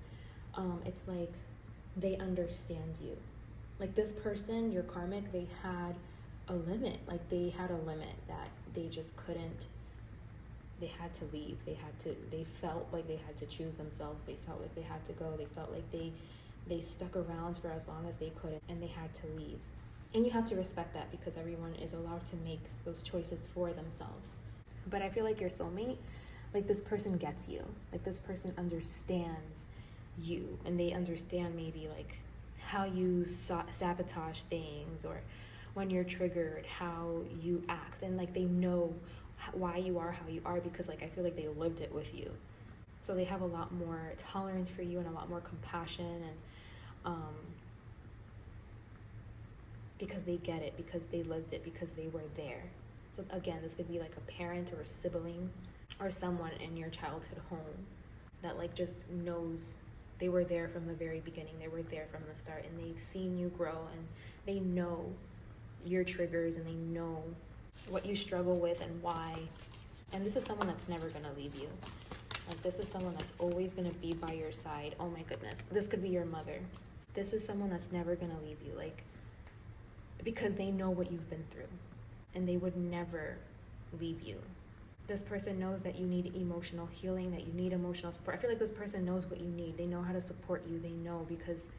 it's like they understand you. Like, this person, your karmic, they had a limit. Like, they had a limit that they just couldn't, they had to leave. They felt like they had to choose themselves. They felt like they had to go. They felt like they stuck around for as long as they could, and they had to leave. And you have to respect that, because everyone is allowed to make those choices for themselves. But I feel like your soulmate, like this person gets you, like this person understands you, and they understand maybe like how you sabotage things, or when you're triggered, how you act, and like they know why you are how you are, because like I feel like they lived it with you. So they have a lot more tolerance for you and a lot more compassion, and because they get it, because they lived it, because they were there. So again, this could be like a parent or a sibling or someone in your childhood home that like just knows, they were there from the very beginning, they were there from the start, and they've seen you grow, and they know your triggers, and they know what you struggle with and why. And this is someone that's never gonna leave you. Like this is someone that's always gonna be by your side. Oh my goodness, this could be your mother. This is someone that's never gonna leave you, like, because they know what you've been through, and they would never leave you. This person knows that you need emotional healing, that you need emotional support. I feel like this person knows what you need. They know how to support you. They know, because,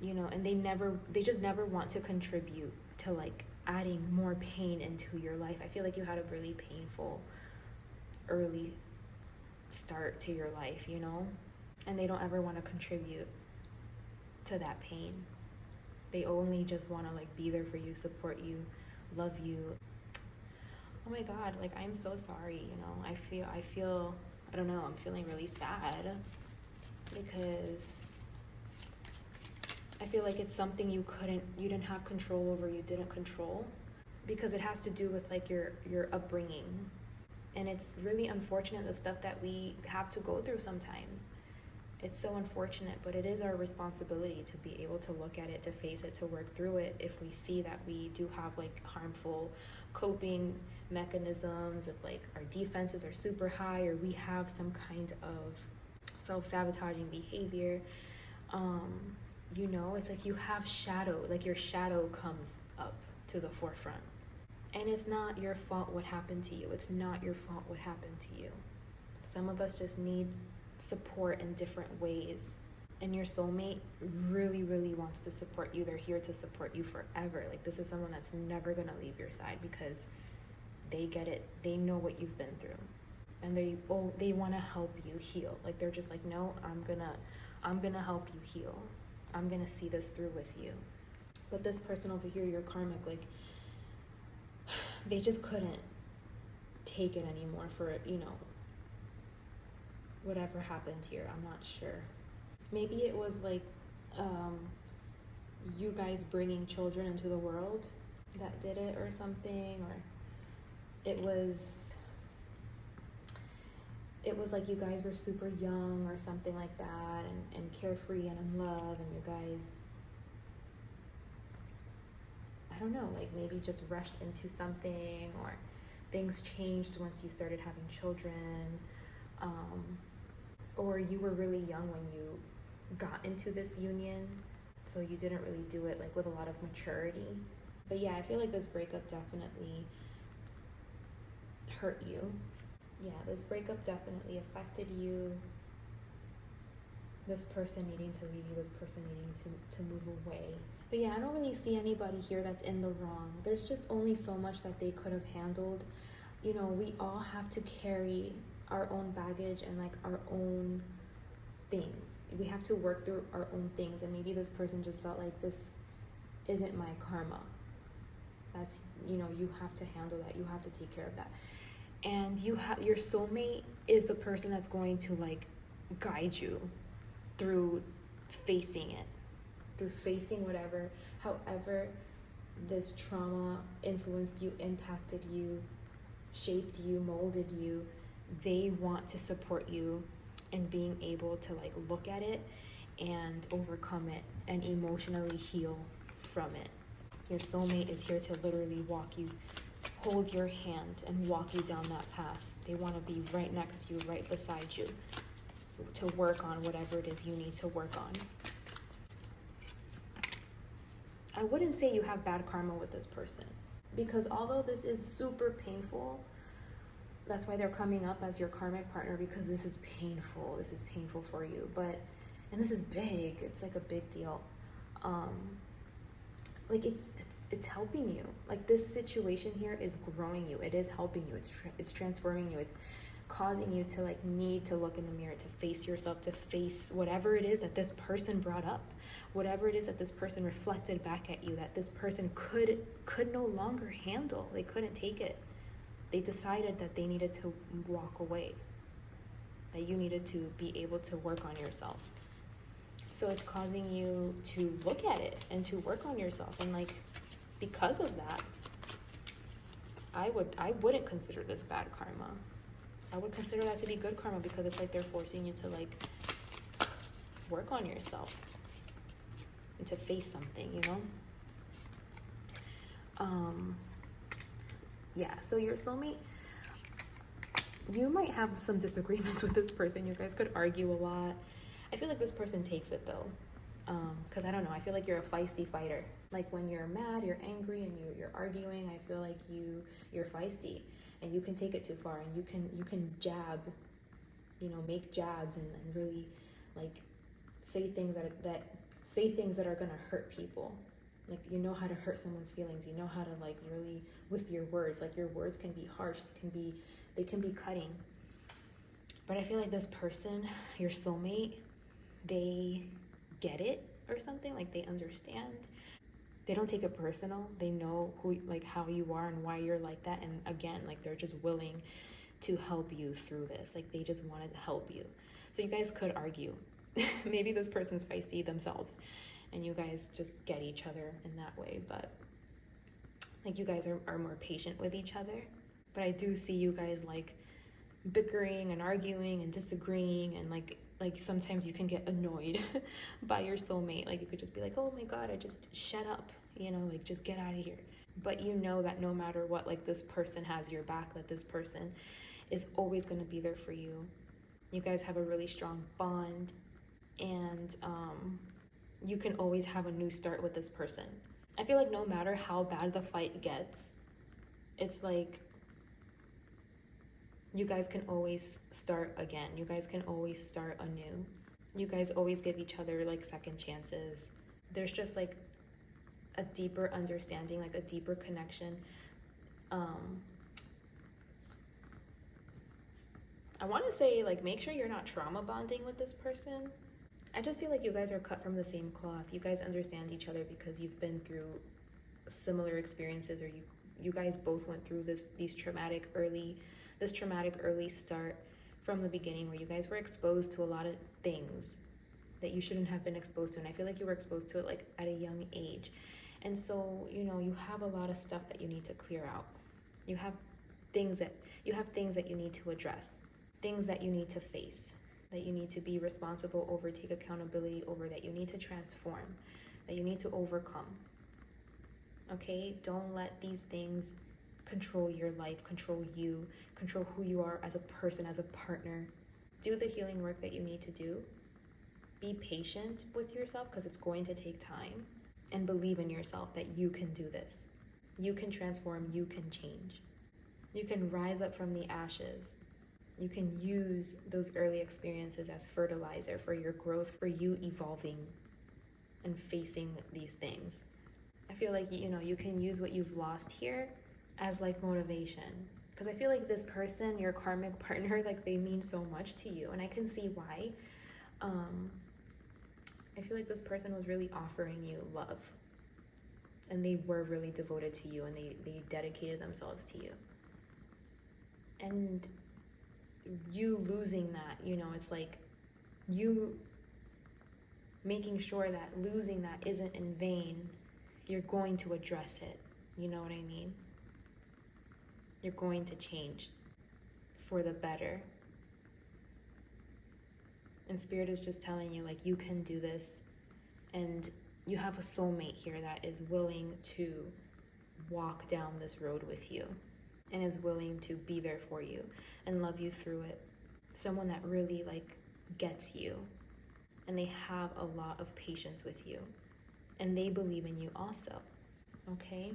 you know, and they just never want to contribute to like adding more pain into your life. I feel like you had a really painful early start to your life, you know, and they don't ever want to contribute to that pain. They only just want to like be there for you, support you, love you. Oh my God, like I'm so sorry, you know. I feel I don't know, I'm feeling really sad, because I feel like it's something you didn't have control over, you didn't control, because it has to do with like your upbringing. And it's really unfortunate, the stuff that we have to go through sometimes. It's so unfortunate, but it is our responsibility to be able to look at it, to face it, to work through it if we see that we do have like harmful coping mechanisms, if like our defenses are super high, or we have some kind of self-sabotaging behavior. You know, it's like you have shadow, like your shadow comes up to the forefront. And it's not your fault what happened to you. It's not your fault what happened to you. Some of us just need support in different ways. And your soulmate really, really wants to support you. They're here to support you forever. Like this is someone that's never gonna leave your side, because they get it. They know what you've been through. And they wanna help you heal. Like they're just like, no, I'm gonna help you heal. I'm gonna see this through with you. But this person over here, your karmic, like they just couldn't take it anymore for, you know, whatever happened here. I'm not sure. Maybe it was like you guys bringing children into the world that did it or something, or it was like you guys were super young or something like that, and carefree and in love, and you guys, I don't know, like maybe just rushed into something, or things changed once you started having children, or you were really young when you got into this union, so you didn't really do it like with a lot of maturity. But yeah, I feel like this breakup definitely hurt you. Yeah, this breakup definitely affected you. This person needing to leave you, this person needing to move away. But yeah, I don't really see anybody here that's in the wrong. There's just only so much that they could have handled. You know, we all have to carry our own baggage and like our own things. We have to work through our own things, and maybe this person just felt like this isn't my karma. That's, you know, you have to handle that. You have to take care of that. And your soulmate is the person that's going to like guide you through facing it, through facing however this trauma influenced you, impacted you, shaped you, molded you. They want to support you in being able to like look at it and overcome it and emotionally heal from it. Your soulmate is here to literally hold your hand and walk you down that path. They want to be right next to you, right beside you, to work on whatever it is you need to work on. I wouldn't say you have bad karma with this person, because although this is super painful, that's why they're coming up as your karmic partner, because this is painful. This is painful for you, and this is big. It's like a big deal. like it's helping you. Like this situation here is growing you. It is helping you. It's transforming you. It's causing you to like need to look in the mirror, to face yourself, to face whatever it is that this person brought up, whatever it is that this person reflected back at you, that this person could no longer handle. They couldn't take it. They decided that they needed to walk away, that you needed to be able to work on yourself. So it's causing you to look at it and to work on yourself. And like, because of that, I wouldn't consider this bad karma. I would consider that to be good karma, because it's like they're forcing you to like work on yourself and to face something, you know? Yeah, so your soulmate, you might have some disagreements with this person. You guys could argue a lot. I feel like this person takes it though, because I don't know, I feel like you're a feisty fighter. Like when you're mad, you're angry, and you're arguing, I feel like you're feisty, and you can take it too far, and you can jab, you know, make jabs and really like say things that are gonna hurt people. Like, you know how to hurt someone's feelings. You know how to like really, with your words, like your words can be harsh, they can be cutting. But I feel like this person, your soulmate, they get it or something, like they understand. They don't take it personal. They know who, like how you are and why you're like that. And again, like they're just willing to help you through this. Like they just want to help you. So you guys could argue. Maybe this person's feisty themselves and you guys just get each other in that way. But like you guys are more patient with each other. But I do see you guys like bickering and arguing and disagreeing, and like sometimes you can get annoyed by your soulmate. Like you could just be like, oh my god, I just shut up, you know, like just get out of here. But you know that no matter what, like this person has your back, that this person is always going to be there for you. You guys have a really strong bond, and you can always have a new start with this person. I feel like no matter how bad the fight gets, it's like you guys can always start again. You guys can always start anew. You guys always give each other like second chances. There's just like a deeper understanding, like a deeper connection. I want to say like make sure you're not trauma bonding with this person. I just feel like you guys are cut from the same cloth. You guys understand each other because you've been through similar experiences, or you guys both went through this traumatic early start from the beginning, where you guys were exposed to a lot of things that you shouldn't have been exposed to. And I feel like you were exposed to it like at a young age. And so, you know, you have a lot of stuff that you need to clear out. You have things that you need to address, things that you need to face, that you need to be responsible over, take accountability over, that you need to transform, that you need to overcome. Okay? Don't let these things control your life, control you, control who you are as a person, as a partner. Do the healing work that you need to do. Be patient with yourself, because it's going to take time. And believe in yourself that you can do this. You can transform, you can change. You can rise up from the ashes. You can use those early experiences as fertilizer for your growth, for you evolving and facing these things. I feel like, you know, you can use what you've lost here as like motivation, because I feel like this person, your karmic partner, like they mean so much to you, and I can see why. I feel like this person was really offering you love, and they were really devoted to you, and they dedicated themselves to you. And you losing that, you know, it's like you making sure that losing that isn't in vain. You're going to address it. You know what I mean? You're going to change for the better. And Spirit is just telling you, like, you can do this. And you have a soulmate here that is willing to walk down this road with you, and is willing to be there for you and love you through it. Someone that really, like, gets you. And they have a lot of patience with you. And they believe in you also. Okay?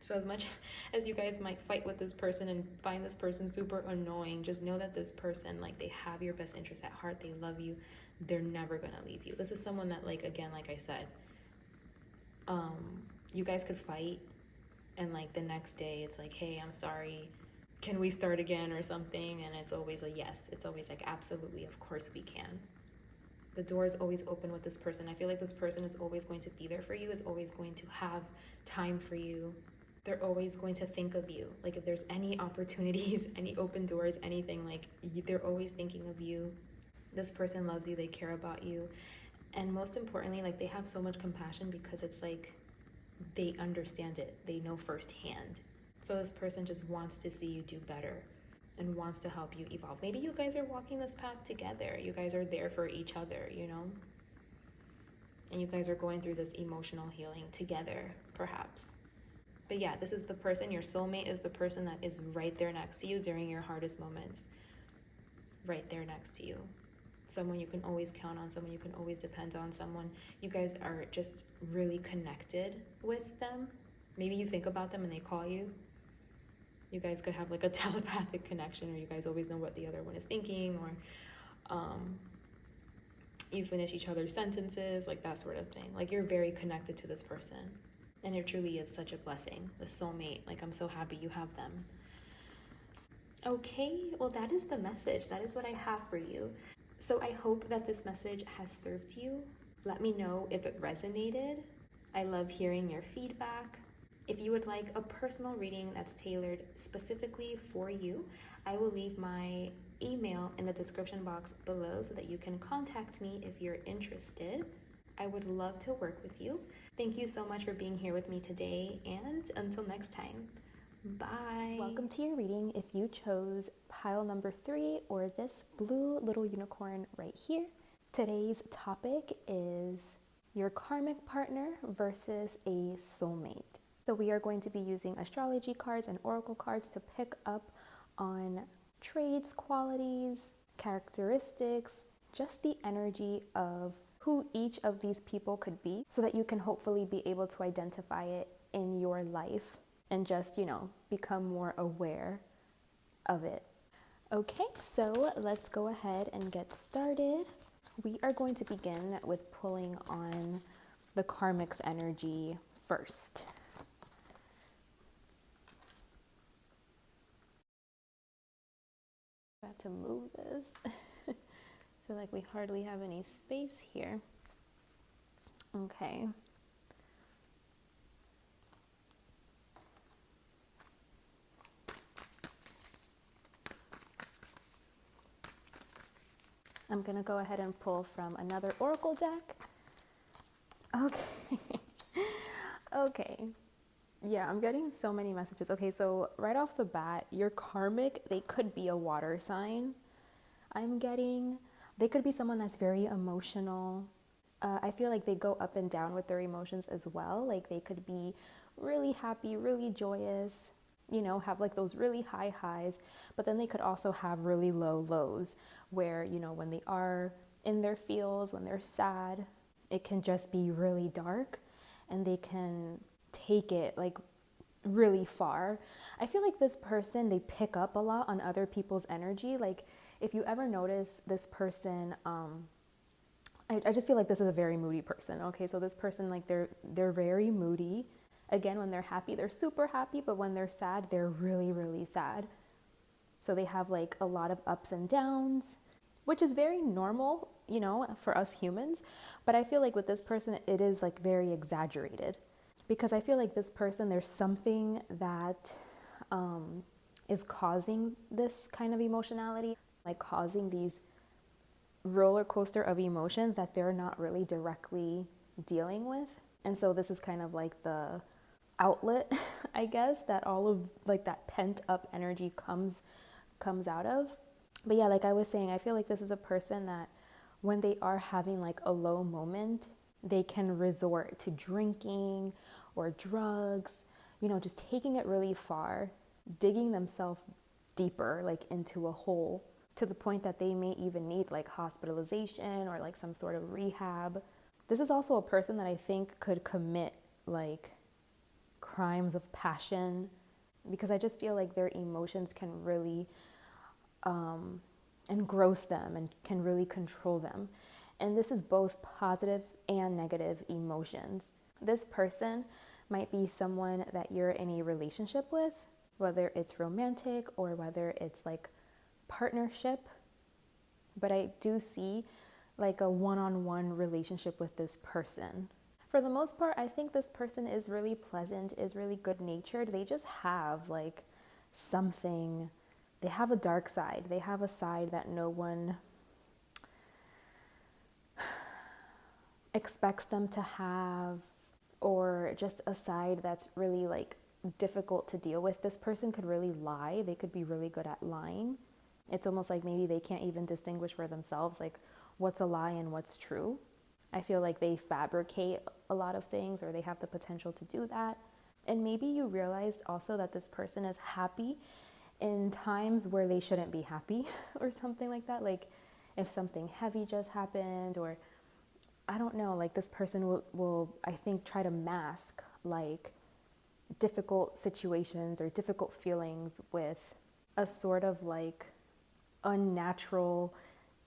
So as much as you guys might fight with this person and find this person super annoying, just know that this person, like, they have your best interest at heart. They love you. They're never gonna leave you. This is someone that, like, again, like I said, You guys could fight, and like the next day it's like, hey, I'm sorry, can we start again or something? And it's always a yes. It's always like, absolutely, of course we can. The door is always open with this person. I feel like this person is always going to be there for you, is always going to have time for you. They're always going to think of you. Like if there's any opportunities, any open doors, anything, like they're always thinking of you. This person loves you, they care about you. And most importantly, like they have so much compassion because it's like they understand it. They know firsthand. So this person just wants to see you do better and wants to help you evolve. Maybe you guys are walking this path together. You guys are there for each other, you know? And you guys are going through this emotional healing together, perhaps. But yeah, this is the person, your soulmate is the person that is right there next to you during your hardest moments. Right there next to you. Someone you can always count on, someone you can always depend on, someone you guys are just really connected with them. Maybe you think about them and they call you. You guys could have like a telepathic connection, or you guys always know what the other one is thinking, or you finish each other's sentences, like that sort of thing. Like you're very connected to this person, and it truly is such a blessing. The soulmate, like I'm so happy you have them. Okay, well that is the message. That is what I have for you. So I hope that this message has served you. Let me know if it resonated. I love hearing your feedback. If you would like a personal reading that's tailored specifically for you, I will leave my email in the description box below so that you can contact me if you're interested. I would love to work with you. Thank you so much for being here with me today, and until next time, bye. Welcome to your reading if you chose pile number 3 or this blue little unicorn right here. Today's topic is your karmic partner versus a soulmate. So we are going to be using astrology cards and oracle cards to pick up on traits, qualities, characteristics, just the energy of who each of these people could be, so that you can hopefully be able to identify it in your life and just, become more aware of it. Okay, so let's go ahead and get started. We are going to begin with pulling on the karmic's energy first. Got to move this. I feel like we hardly have any space here. Okay. I'm going to go ahead and pull from another oracle deck. Okay. Okay. Yeah, I'm getting so many messages. Okay, so right off the bat, your karmic, they could be a water sign. They could be someone that's very emotional. I feel like they go up and down with their emotions as well. Like they could be really happy, really joyous, have like those really high highs, but then they could also have really low lows where, when they are in their feels, when they're sad, it can just be really dark and they can take it like really far. I feel like this person, they pick up a lot on other people's energy. Like if you ever notice this person, I just feel like this is a very moody person. Okay, so this person, like they're very moody. Again, when they're happy, they're super happy, but when they're sad, they're really, really sad. So they have like a lot of ups and downs, which is very normal, for us humans. But I feel like with this person, it is like very exaggerated, because I feel like this person, there's something that is causing this kind of emotionality, like causing these roller coaster of emotions that they're not really directly dealing with. And so this is kind of like the outlet, I guess, that all of like that pent up energy comes out of. But yeah, like I was saying, I feel like this is a person that when they are having like a low moment, they can resort to drinking or drugs, just taking it really far, digging themselves deeper, like into a hole, to the point that they may even need like hospitalization or like some sort of rehab. This is also a person that I think could commit like crimes of passion, because I just feel like their emotions can really engross them and can really control them. And this is both positive and negative emotions. This person, might be someone that you're in a relationship with, whether it's romantic or whether it's like partnership. But I do see like a one-on-one relationship with this person. For the most part, I think this person is really pleasant, is really good-natured. They just have like something, they have a dark side. They have a side that no one expects them to have, or just a side that's really like difficult to deal with. This person could really lie. They could be really good at lying. It's almost like maybe they can't even distinguish for themselves like what's a lie and what's true. I feel like they fabricate a lot of things, or they have the potential to do that. And maybe you realized also that this person is happy in times where they shouldn't be happy or something like that. Like if something heavy just happened, or I don't know, like this person will I think try to mask like difficult situations or difficult feelings with a sort of like unnatural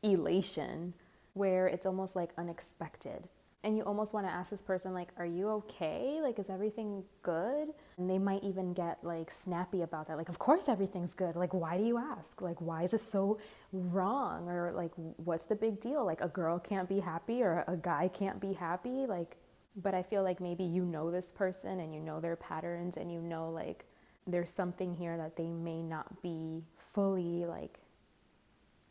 elation where it's almost like unexpected. And you almost want to ask this person like, are you okay? Like, is everything good? And they might even get like snappy about that. Like, of course everything's good. Like, why do you ask? Like, why is this so wrong? Or like, what's the big deal? Like, a girl can't be happy or a guy can't be happy. Like, but I feel like maybe you know this person and you know their patterns, and you know like there's something here that they may not be fully like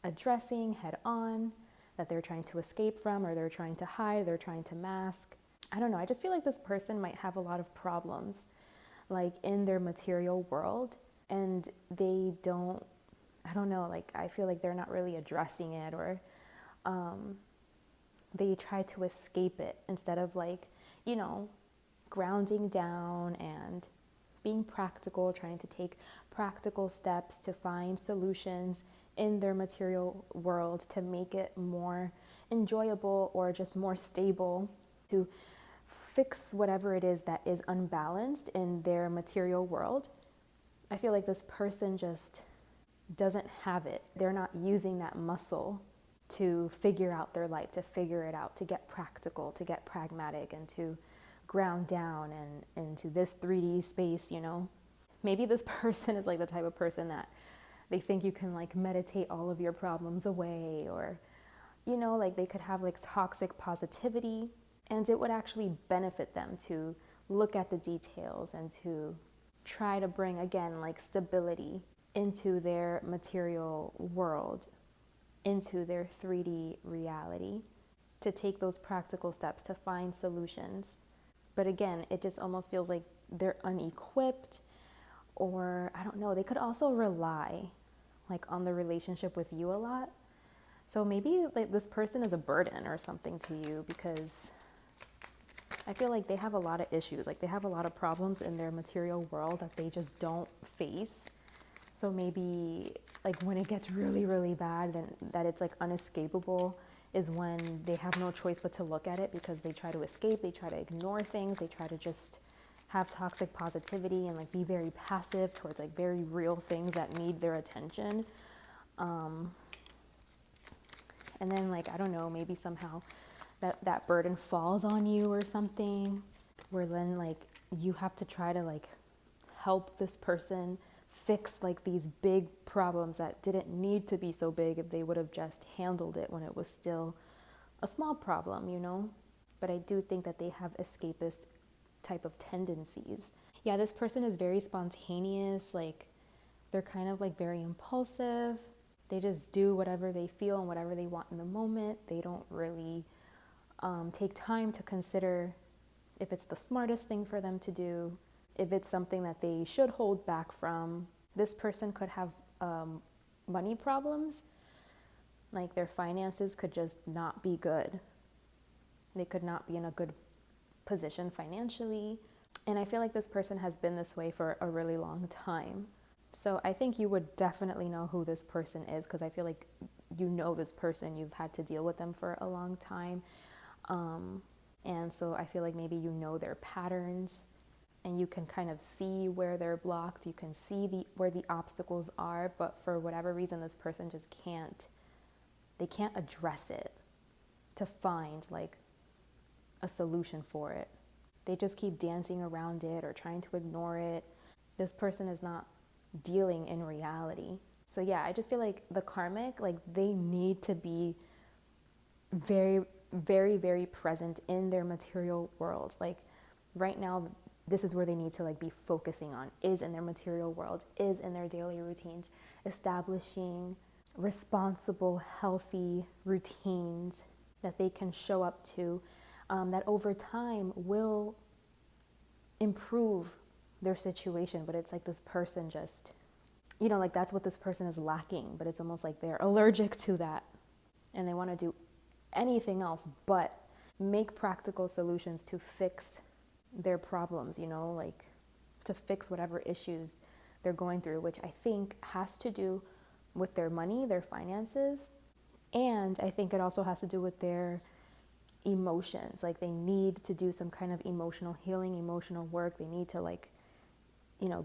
addressing head on, that they're trying to escape from, or they're trying to hide, they're trying to mask. I don't know. I just feel like this person might have a lot of problems like in their material world, and they don't, I don't know, like I feel like they're not really addressing it, or they try to escape it instead of like, you know, grounding down and being practical, trying to take practical steps to find solutions in their material world to make it more enjoyable or just more stable, to fix whatever it is that is unbalanced in their material world. I feel like this person just doesn't have it. They're not using that muscle to figure out their life, to figure it out, to get practical, to get pragmatic, and to ground down and into this 3D space, you know. Maybe this person is like the type of person that they think you can like meditate all of your problems away, or, you know, like they could have like toxic positivity, and it would actually benefit them to look at the details and to try to bring, again, like stability into their material world, into their 3D reality, to take those practical steps to find solutions. But again, it just almost feels like they're unequipped, or I don't know, they could also rely like on the relationship with you a lot. So maybe like this person is a burden or something to you, because I feel like they have a lot of issues. Like they have a lot of problems in their material world that they just don't face. So maybe like when it gets really, really bad, then that it's like unescapable is when they have no choice but to look at it, because they try to escape, they try to ignore things, they try to just have toxic positivity and like be very passive towards like very real things that need their attention. And then like, I don't know, maybe somehow that burden falls on you or something, where then like you have to try to like help this person fix like these big problems that didn't need to be so big if they would have just handled it when it was still a small problem, you know. But I do think that they have escapist type of tendencies. Yeah, this person is very spontaneous, like they're kind of like very impulsive. They just do whatever they feel and whatever they want in the moment. They don't really take time to consider if it's the smartest thing for them to do, if it's something that they should hold back from. This person could have money problems, like their finances could just not be good. They could not be in a good position financially. And I feel like this person has been this way for a really long time. So I think you would definitely know who this person is, because I feel like you know this person, you've had to deal with them for a long time. And so I feel like maybe you know their patterns, and you can kind of see where they're blocked. You can see where the obstacles are, but for whatever reason, this person just can't address it to find like a solution for it. they just keep dancing around it or trying to ignore it. This person is not dealing in reality. So yeah, I just feel like the karmic, like they need to be very, very, very present in their material world. Like right now, this is where they need to like be focusing on, is in their material world, is in their daily routines, establishing responsible, healthy routines that they can show up to, that over time will improve their situation. But it's like this person just, like that's what this person is lacking, but it's almost like they're allergic to that and they want to do anything else but make practical solutions to fix their problems, like to fix whatever issues they're going through, which I think has to do with their money, their finances, and I think it also has to do with their emotions. Like they need to do some kind of emotional healing, emotional work. They need to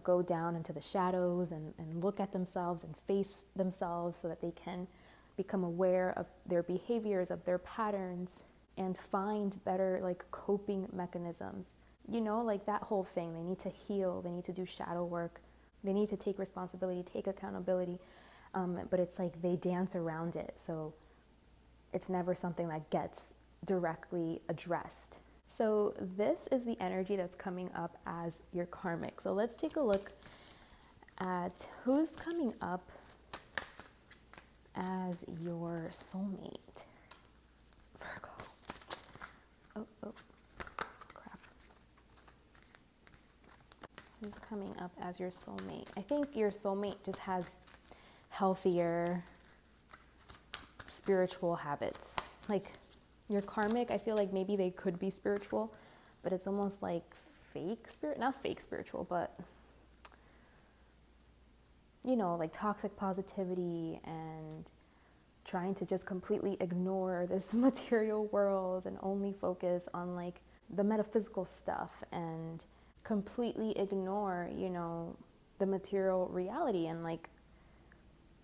go down into the shadows and look at themselves and face themselves so that they can become aware of their behaviors, of their patterns, and find better coping mechanisms. Like that whole thing. They need to heal. They need to do shadow work. They need to take responsibility, take accountability. But it's like they dance around it. So it's never something that gets directly addressed. So this is the energy that's coming up as your karmic. So let's take a look at who's coming up as your soulmate. Virgo. Oh, crap. Who's coming up as your soulmate? I think your soulmate just has healthier spiritual habits. Like your karmic, I feel like maybe they could be spiritual, but it's almost like fake spirit, not fake spiritual, but like toxic positivity and trying to just completely ignore this material world and only focus on like the metaphysical stuff and completely ignore, the material reality and like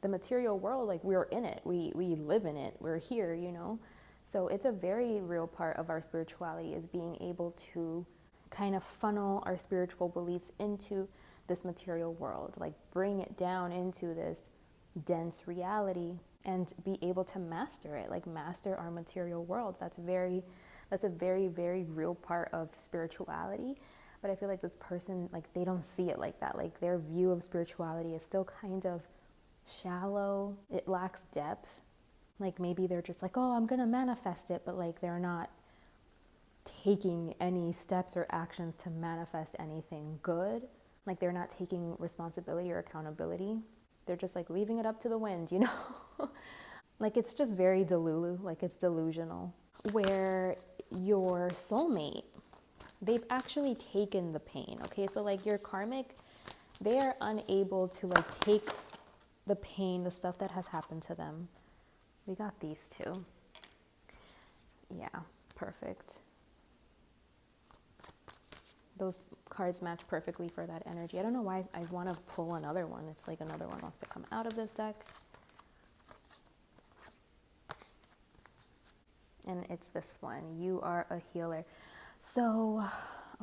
the material world. Like we're in it, we live in it, we're here, So it's a very real part of our spirituality, is being able to kind of funnel our spiritual beliefs into this material world, like bring it down into this dense reality and be able to master it, like master our material world. That's a very, very real part of spirituality. But I feel like this person, like they don't see it like that. Like their view of spirituality is still kind of shallow. It lacks depth. Like maybe they're just like, oh, I'm gonna manifest it, but like they're not taking any steps or actions to manifest anything good. Like they're not taking responsibility or accountability. They're just like leaving it up to the wind, Like it's just very delulu, like it's delusional. Where your soulmate, they've actually taken the pain, okay? So like your karmic, they are unable to like take the pain, the stuff that has happened to them. We got these two. Yeah, perfect. Those cards match perfectly for that energy. I don't know why I want to pull another one. It's like another one wants to come out of this deck. And it's this one. You are a healer. So,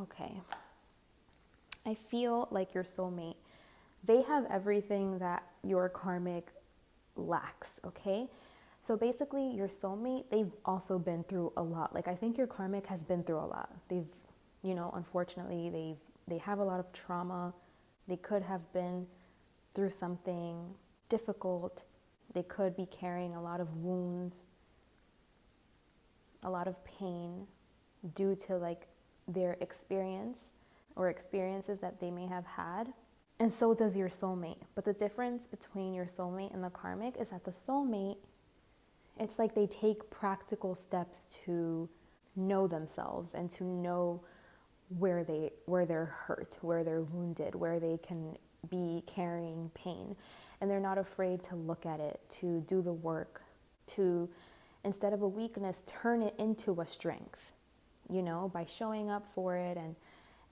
okay. I feel like your soulmate, they have everything that your karmic lacks, okay? So basically your soulmate, they've also been through a lot. Like I think your karmic has been through a lot. They've, unfortunately, they have a lot of trauma. They could have been through something difficult. They could be carrying a lot of wounds, a lot of pain due to like their experience or experiences that they may have had. And so does your soulmate. But the difference between your soulmate and the karmic is that the soulmate, it's like they take practical steps to know themselves and to know where they're hurt, where they're wounded, where they can be carrying pain. And they're not afraid to look at it, to do the work, to, instead of a weakness, turn it into a strength, by showing up for it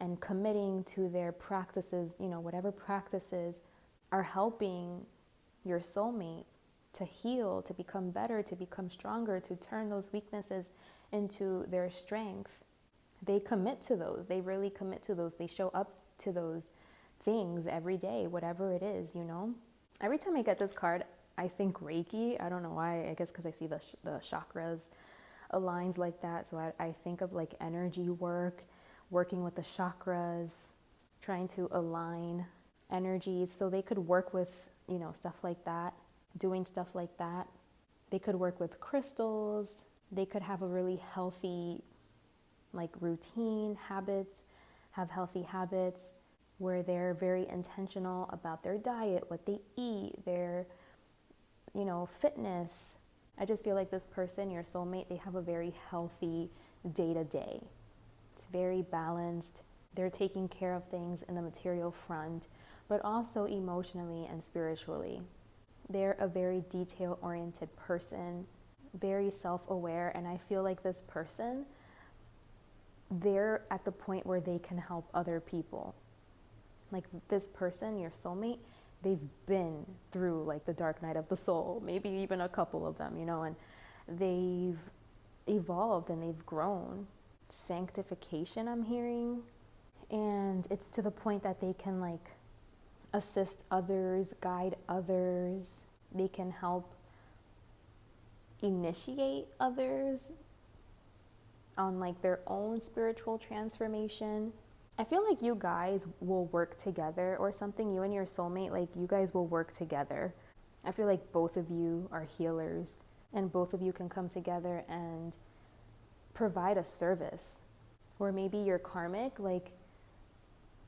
and committing to their practices, whatever practices are helping your soulmate to heal, to become better, to become stronger, to turn those weaknesses into their strength. they commit to those. They really commit to those. They show up to those things every day, whatever it is, you know? Every time I get this card, I think Reiki. I don't know why. I guess because I see the chakras aligned like that. So I think of like energy work, working with the chakras, trying to align energies. So they could work with, you know, stuff like that, doing stuff like that. They could work with crystals. They could have a really healthy like routine, habits, have healthy habits where they're very intentional about their diet, what they eat, their, you know, fitness. I just feel like this person, your soulmate, they have a very healthy day-to-day. It's very balanced. They're taking care of things in the material front, but also emotionally and spiritually. They're a very detail-oriented person, very self-aware, and I feel like this person, they're at the point where they can help other people. Like this person, your soulmate, they've been through like the dark night of the soul, maybe even a couple of them, you know, and they've evolved and they've grown. Sanctification, I'm hearing. And it's to the point that they can like assist others, guide others. They can help initiate others on like their own spiritual transformation. I feel like you guys will work together or something. You and your soulmate, like you guys will work together. I feel like both of you are healers and both of you can come together and provide a service. Or maybe your karmic, like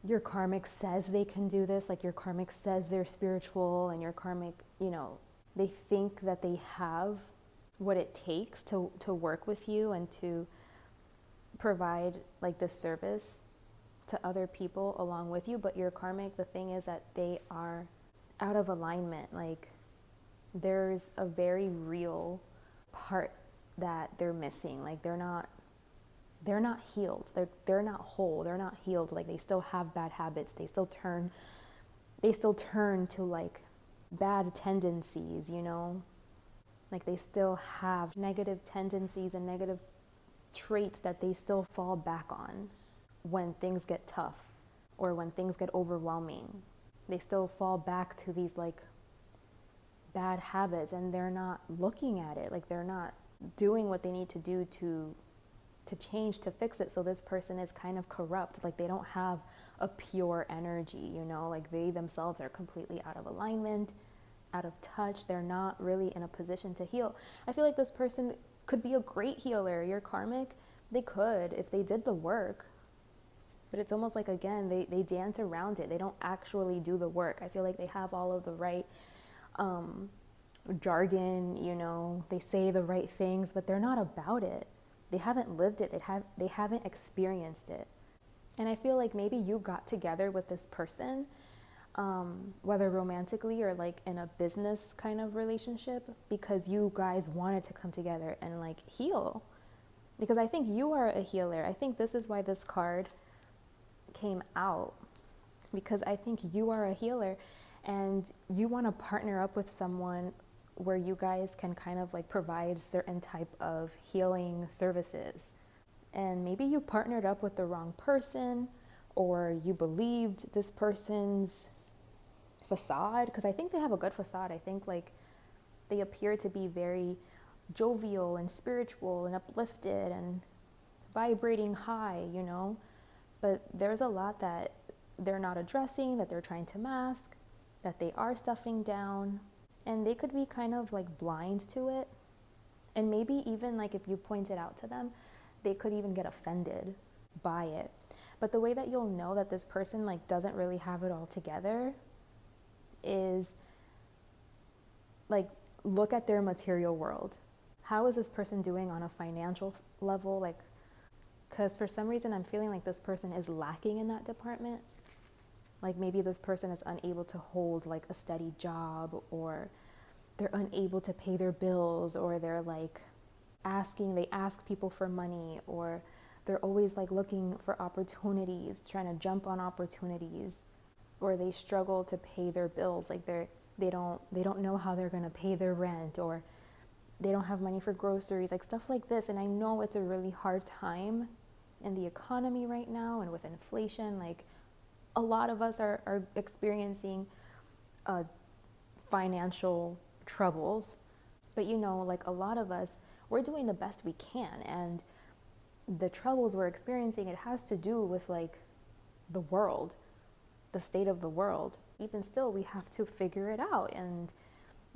your karmic says they can do this, like your karmic says they're spiritual, and your karmic, you know, they think that they have what it takes to work with you and to provide like this service to other people along with you. But your karmic, the thing is that they are out of alignment. Like there's a very real part that they're missing. Like they're not healed. They're not whole. They're not healed. Like they still have bad habits. They still turn to like bad tendencies, you know? Like they still have negative tendencies and negative traits that they still fall back on when things get tough or when things get overwhelming. They still fall back to these like bad habits and they're not looking at it. Like they're not doing what they need to do to change, to fix it. So this person is kind of corrupt. Like they don't have a pure energy, you know, like they themselves are completely out of alignment, out of touch. They're not really in a position to heal. I feel like this person could be a great healer. Your karmic, they could if they did the work. But it's almost like, again, they dance around it. They don't actually do the work. I feel like they have all of the right jargon, you know, they say the right things, but they're not about it. They haven't lived it. They haven't experienced it. And I feel like maybe you got together with this person, whether romantically or like in a business kind of relationship, because you guys wanted to come together and like heal. Because I think you are a healer. I think this is why this card came out, because I think you are a healer and you want to partner up with someone where you guys can kind of like provide certain type of healing services. And maybe you partnered up with the wrong person, or you believed this person's facade, because I think they have a good facade. I think like they appear to be very jovial and spiritual and uplifted and vibrating high, you know, but there's a lot that they're not addressing, that they're trying to mask, that they are stuffing down, and they could be kind of like blind to it. And maybe even like if you point it out to them, they could even get offended by it. But the way that you'll know that this person like doesn't really have it all together is like look at their material world. How is this person doing on a financial level? Like, because for some reason I'm feeling like this person is lacking in that department. Like maybe this person is unable to hold like a steady job, or they're unable to pay their bills, or they're like they ask people for money, or they're always like looking for opportunities, trying to jump on opportunities, or they struggle to pay their bills. Like they don't know how they're going to pay their rent, or they don't have money for groceries, like stuff like this. And I know it's a really hard time in the economy right now, and with inflation, like a lot of us are experiencing financial troubles. But like a lot of us, we're doing the best we can, and the troubles we're experiencing, it has to do with like the world, the state of the world. Even still, we have to figure it out, and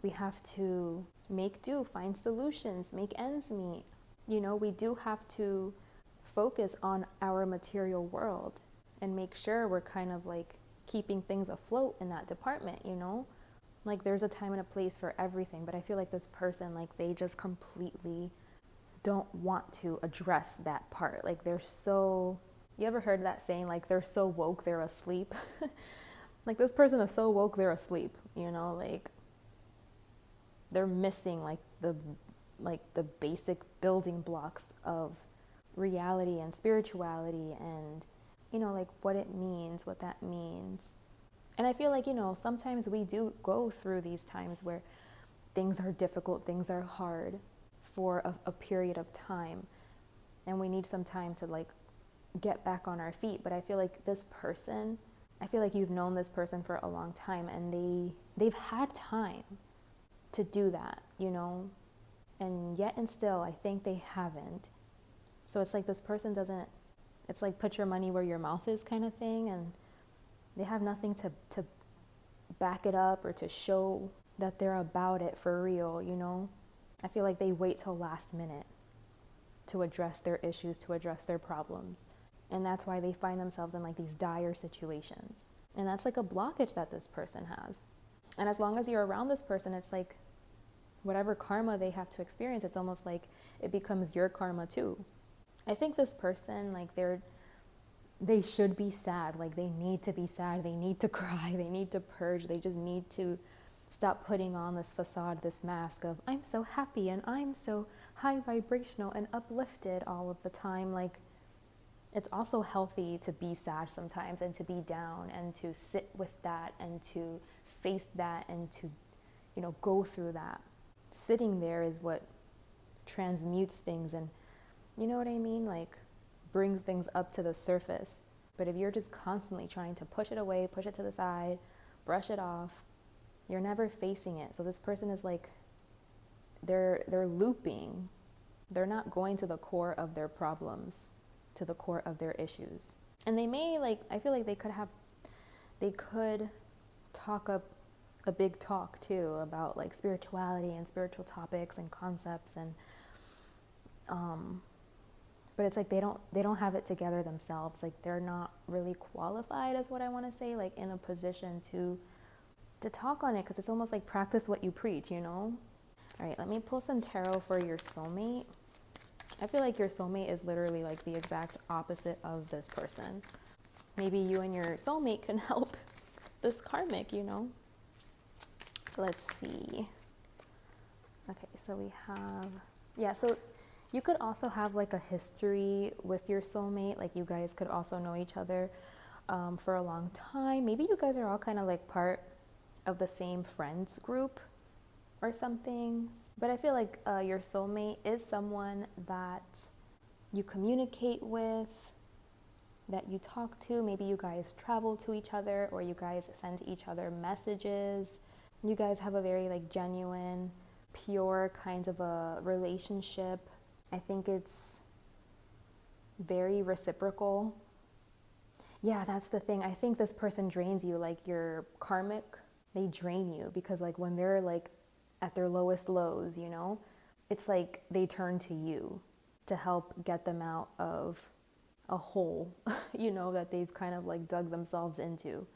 we have to make do, find solutions, make ends meet. We do have to focus on our material world and make sure we're kind of like keeping things afloat in that department. Like there's a time and a place for everything, but I feel like this person, like they just completely don't want to address that part. Like they're so, you ever heard that saying, like they're so woke they're asleep? Like this person is so woke they're asleep, like they're missing like the basic building blocks of reality and spirituality, and like what it means, what that means. And I feel like sometimes we do go through these times where things are difficult, things are hard for a period of time, and we need some time to like get back on our feet. But I feel like this person, I feel like you've known this person for a long time, and they've had time to do that, and yet and still I think they haven't. So it's like this person doesn't, it's like put your money where your mouth is kind of thing, and they have nothing to back it up or to show that they're about it for real. I feel like they wait till last minute to address their issues, to address their problems. And that's why they find themselves in like these dire situations. And that's like a blockage that this person has. And as long as you're around this person, it's like whatever karma they have to experience, it's almost like it becomes your karma too. I think this person, like they should be sad. Like they need to be sad. They need to cry. They need to purge. They just need to stop putting on this facade, this mask of I'm so happy and I'm so high vibrational and uplifted all of the time. Like it's also healthy to be sad sometimes and to be down and to sit with that and to face that and to, go through that. Sitting there is what transmutes things and, you know what I mean? Like brings things up to the surface. But if you're just constantly trying to push it away, push it to the side, brush it off, you're never facing it. So this person is like, they're looping. They're not going to the core of their problems, to the core of their issues. And they may I feel like they could talk up a big talk too about like spirituality and spiritual topics and concepts and but it's like they don't have it together themselves. Like they're not really qualified, is what I want to say, like in a position to talk on it, because it's almost like practice what you preach, All right, let me pull some tarot for your soulmate. I feel like your soulmate is literally like the exact opposite of this person. Maybe you and your soulmate can help this karmic, So let's see. Okay, so we have, so you could also have like a history with your soulmate. Like you guys could also know each other for a long time. Maybe you guys are all kind of like part of the same friends group or something. But I feel like your soulmate is someone that you communicate with, that you talk to. Maybe you guys travel to each other, or you guys send each other messages. You guys have a very like genuine, pure kind of a relationship. I think it's very reciprocal. Yeah, that's the thing. I think this person drains you, like your karmic, they drain you, because like when they're like at their lowest lows, it's like they turn to you to help get them out of a hole, that they've kind of like dug themselves into.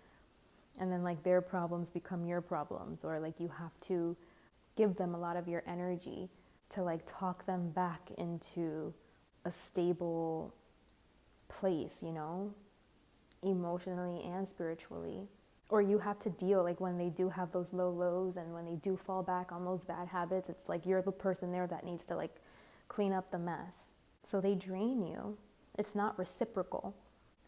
And then like their problems become your problems, or like you have to give them a lot of your energy to like talk them back into a stable place, emotionally and spiritually. Or you have to deal, like when they do have those low lows and when they do fall back on those bad habits, it's like you're the person there that needs to like clean up the mess. So they drain you. It's not reciprocal,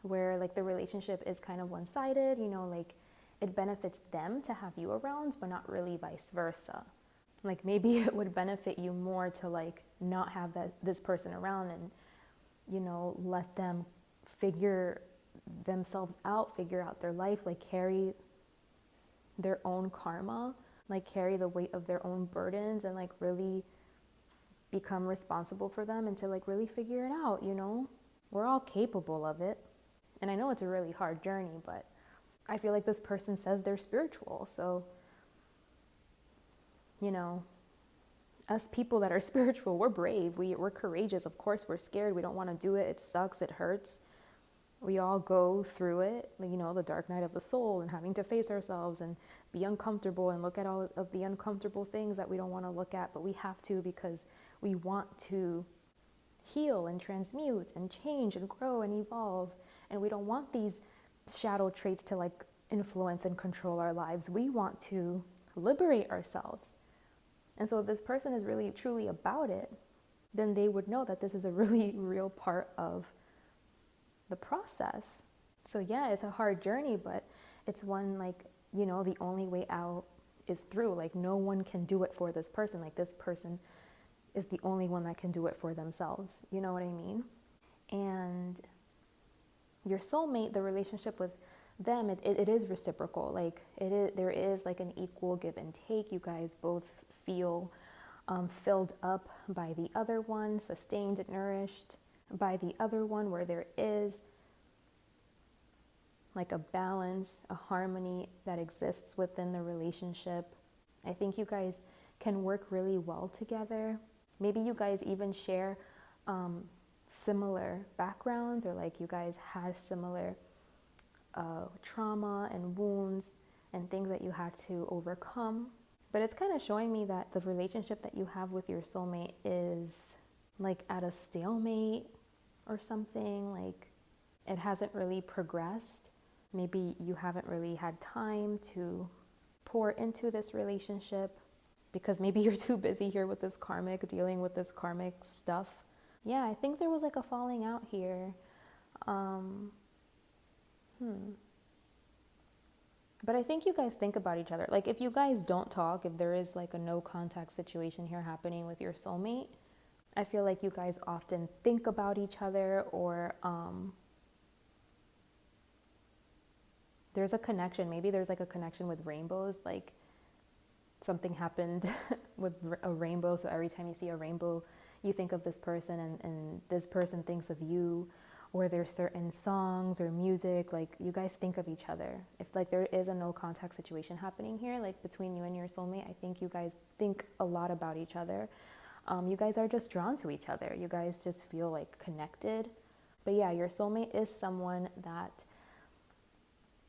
where like the relationship is kind of one-sided, like it benefits them to have you around, but not really vice versa. Like maybe it would benefit you more to like not have this person around and let them figure themselves out, figure out their life, like carry their own karma, like carry the weight of their own burdens, and like really become responsible for them, and to like really figure it out. We're all capable of it. And I know it's a really hard journey, but I feel like this person says they're spiritual. So, us people that are spiritual, we're brave, we're courageous. Of course we're scared, we don't want to do it, it sucks, it hurts. We all go through it, the dark night of the soul, and having to face ourselves and be uncomfortable and look at all of the uncomfortable things that we don't want to look at, but we have to, because we want to heal and transmute and change and grow and evolve. And we don't want these shadow traits to like influence and control our lives. We want to liberate ourselves. And so if this person is really truly about it, then they would know that this is a really real part of the process. So yeah, it's a hard journey, but it's one the only way out is through. Like no one can do it for this person. Like this person is the only one that can do it for themselves. You know what I mean? And your soulmate, the relationship with them, it is reciprocal. Like there is like an equal give and take. You guys both feel filled up by the other one, sustained and nourished by the other one, where there is like a balance, a harmony that exists within the relationship. I think you guys can work really well together. Maybe you guys even share similar backgrounds, or like you guys had similar trauma and wounds and things that you had to overcome. But it's kind of showing me that the relationship that you have with your soulmate is like at a stalemate or something. Like it hasn't really progressed. Maybe you haven't really had time to pour into this relationship because maybe you're too busy here with this karmic, dealing with this karmic stuff. Yeah, I think there was like a falling out here. But I think you guys think about each other. Like if you guys don't talk, if there is like a no contact situation here happening with your soulmate, I feel like you guys often think about each other, or there's a connection. Maybe there's like a connection with rainbows, like something happened with a rainbow. So every time you see a rainbow, you think of this person, and this person thinks of you. Or there's certain songs or music, like you guys think of each other. If like there is a no contact situation happening here, like between you and your soulmate, I think you guys think a lot about each other. You guys are just drawn to each other. You guys just feel like connected. But yeah, your soulmate is someone that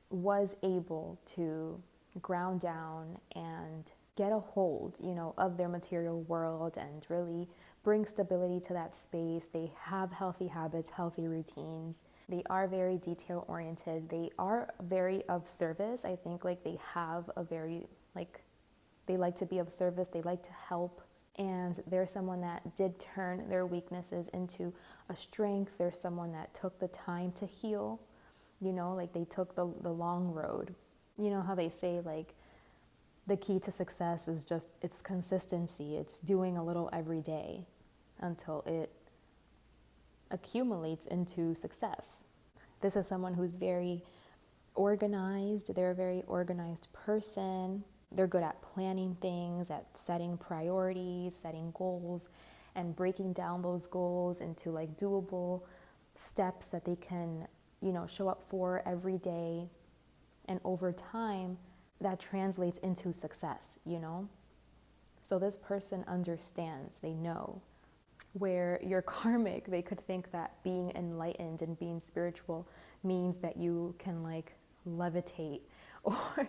was able to ground down and get a hold, of their material world and really bring stability to that space. They have healthy habits, healthy routines. They are very detail oriented. They are very of service. I think like they have a very, they like to be of service. They like to help. And they're someone that did turn their weaknesses into a strength. They're someone that took the time to heal, like they took the long road. You know how they say like the key to success is just it's consistency. It's doing a little every day until it accumulates into success. This is someone who's very organized. They're a very organized person. They're good at planning things, at setting priorities, setting goals, and breaking down those goals into like doable steps that they can, show up for every day. And over time, that translates into success, So this person understands, they know. Where you're karmic, they could think that being enlightened and being spiritual means that you can like levitate, or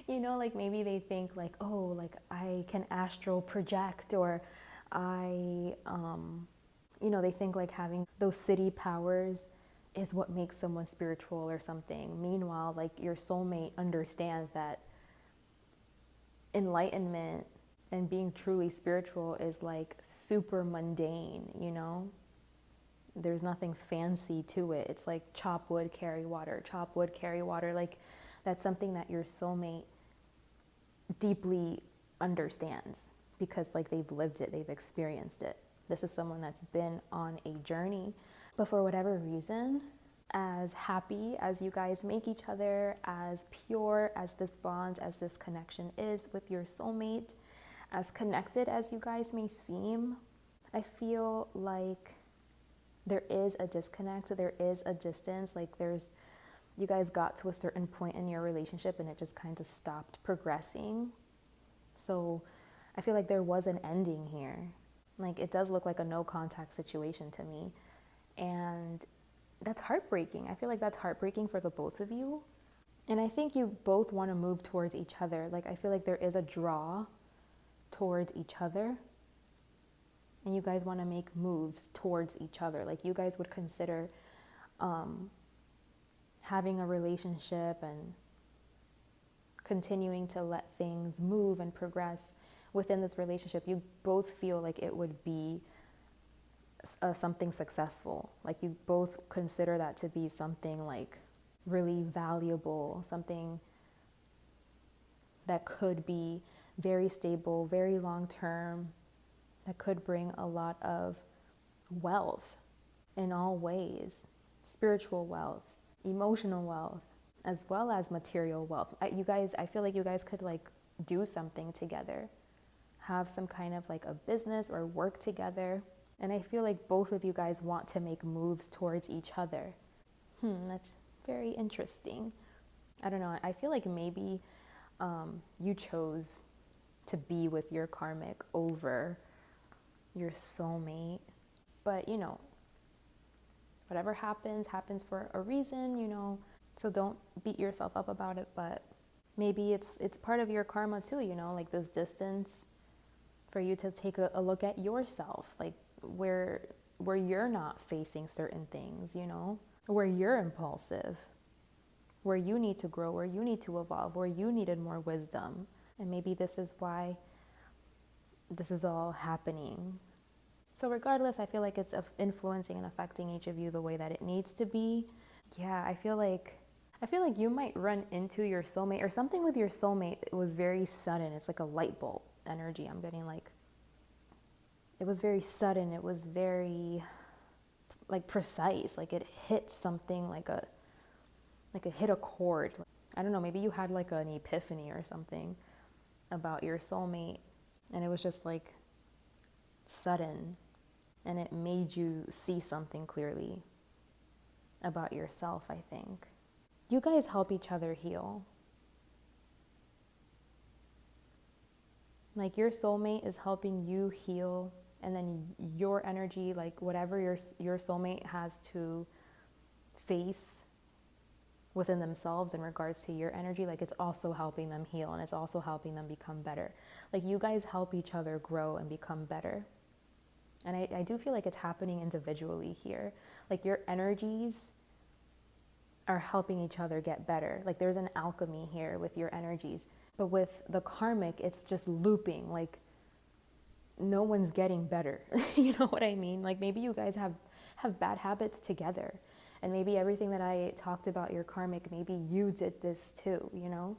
like maybe they think like, oh, like I can astral project, or I they think like having those city powers is what makes someone spiritual or something. Meanwhile, like your soulmate understands that enlightenment and being truly spiritual is like super mundane, There's nothing fancy to it. It's like chop wood, carry water, chop wood, carry water. Like that's something that your soulmate deeply understands because like they've lived it, they've experienced it. This is someone that's been on a journey But for whatever reason, as happy as you guys make each other, as pure as this bond, as this connection is with your soulmate, as connected as you guys may seem, I feel like there is a disconnect, there is a distance, like you guys got to a certain point in your relationship and it just kind of stopped progressing. So I feel like there was an ending here. Like it does look like a no contact situation to me. And that's heartbreaking. I feel like that's heartbreaking for the both of you. And I think you both want to move towards each other. Like I feel like there is a draw towards each other. And you guys want to make moves towards each other. Like you guys would consider having a relationship and continuing to let things move and progress within this relationship. You both feel like it would be something successful. Like you both consider that to be something like really valuable, something that could be very stable, very long term, that could bring a lot of wealth in all ways, spiritual wealth, emotional wealth, as well as material wealth. I feel like you guys could like do something together, have some kind of like a business or work together. And I feel like both of you guys want to make moves towards each other. That's very interesting. I don't know. I feel like maybe you chose to be with your karmic over your soulmate. But, you know, whatever happens for a reason, you know. So don't beat yourself up about it. But maybe it's part of your karma too, you know, like this distance for you to take a look at yourself, like where you're not facing certain things, you know, where you're impulsive, where you need to grow, where you need to evolve, where you needed more wisdom. And maybe this is why this is all happening. So regardless, I feel like it's influencing and affecting each of you the way that it needs to be. Yeah, I feel like you might run into your soulmate or something with your soulmate. It was very sudden. It's like a light bulb energy. I'm getting like, it was very sudden. It was very like precise. Like it hit something like it hit a chord. I don't know, maybe you had like an epiphany or something about your soulmate and it was just like sudden and it made you see something clearly about yourself, I think. You guys help each other heal. Like your soulmate is helping you heal, and then your energy, like whatever your soulmate has to face within themselves in regards to your energy, like it's also helping them heal and it's also helping them become better. Like you guys help each other grow and become better. And I do feel like it's happening individually here. Like your energies are helping each other get better. Like there's an alchemy here with your energies. But with the karmic, it's just looping. Like no one's getting better. You know what I mean? Like maybe you guys have bad habits together. And maybe everything that I talked about your karmic, maybe you did this too, you know?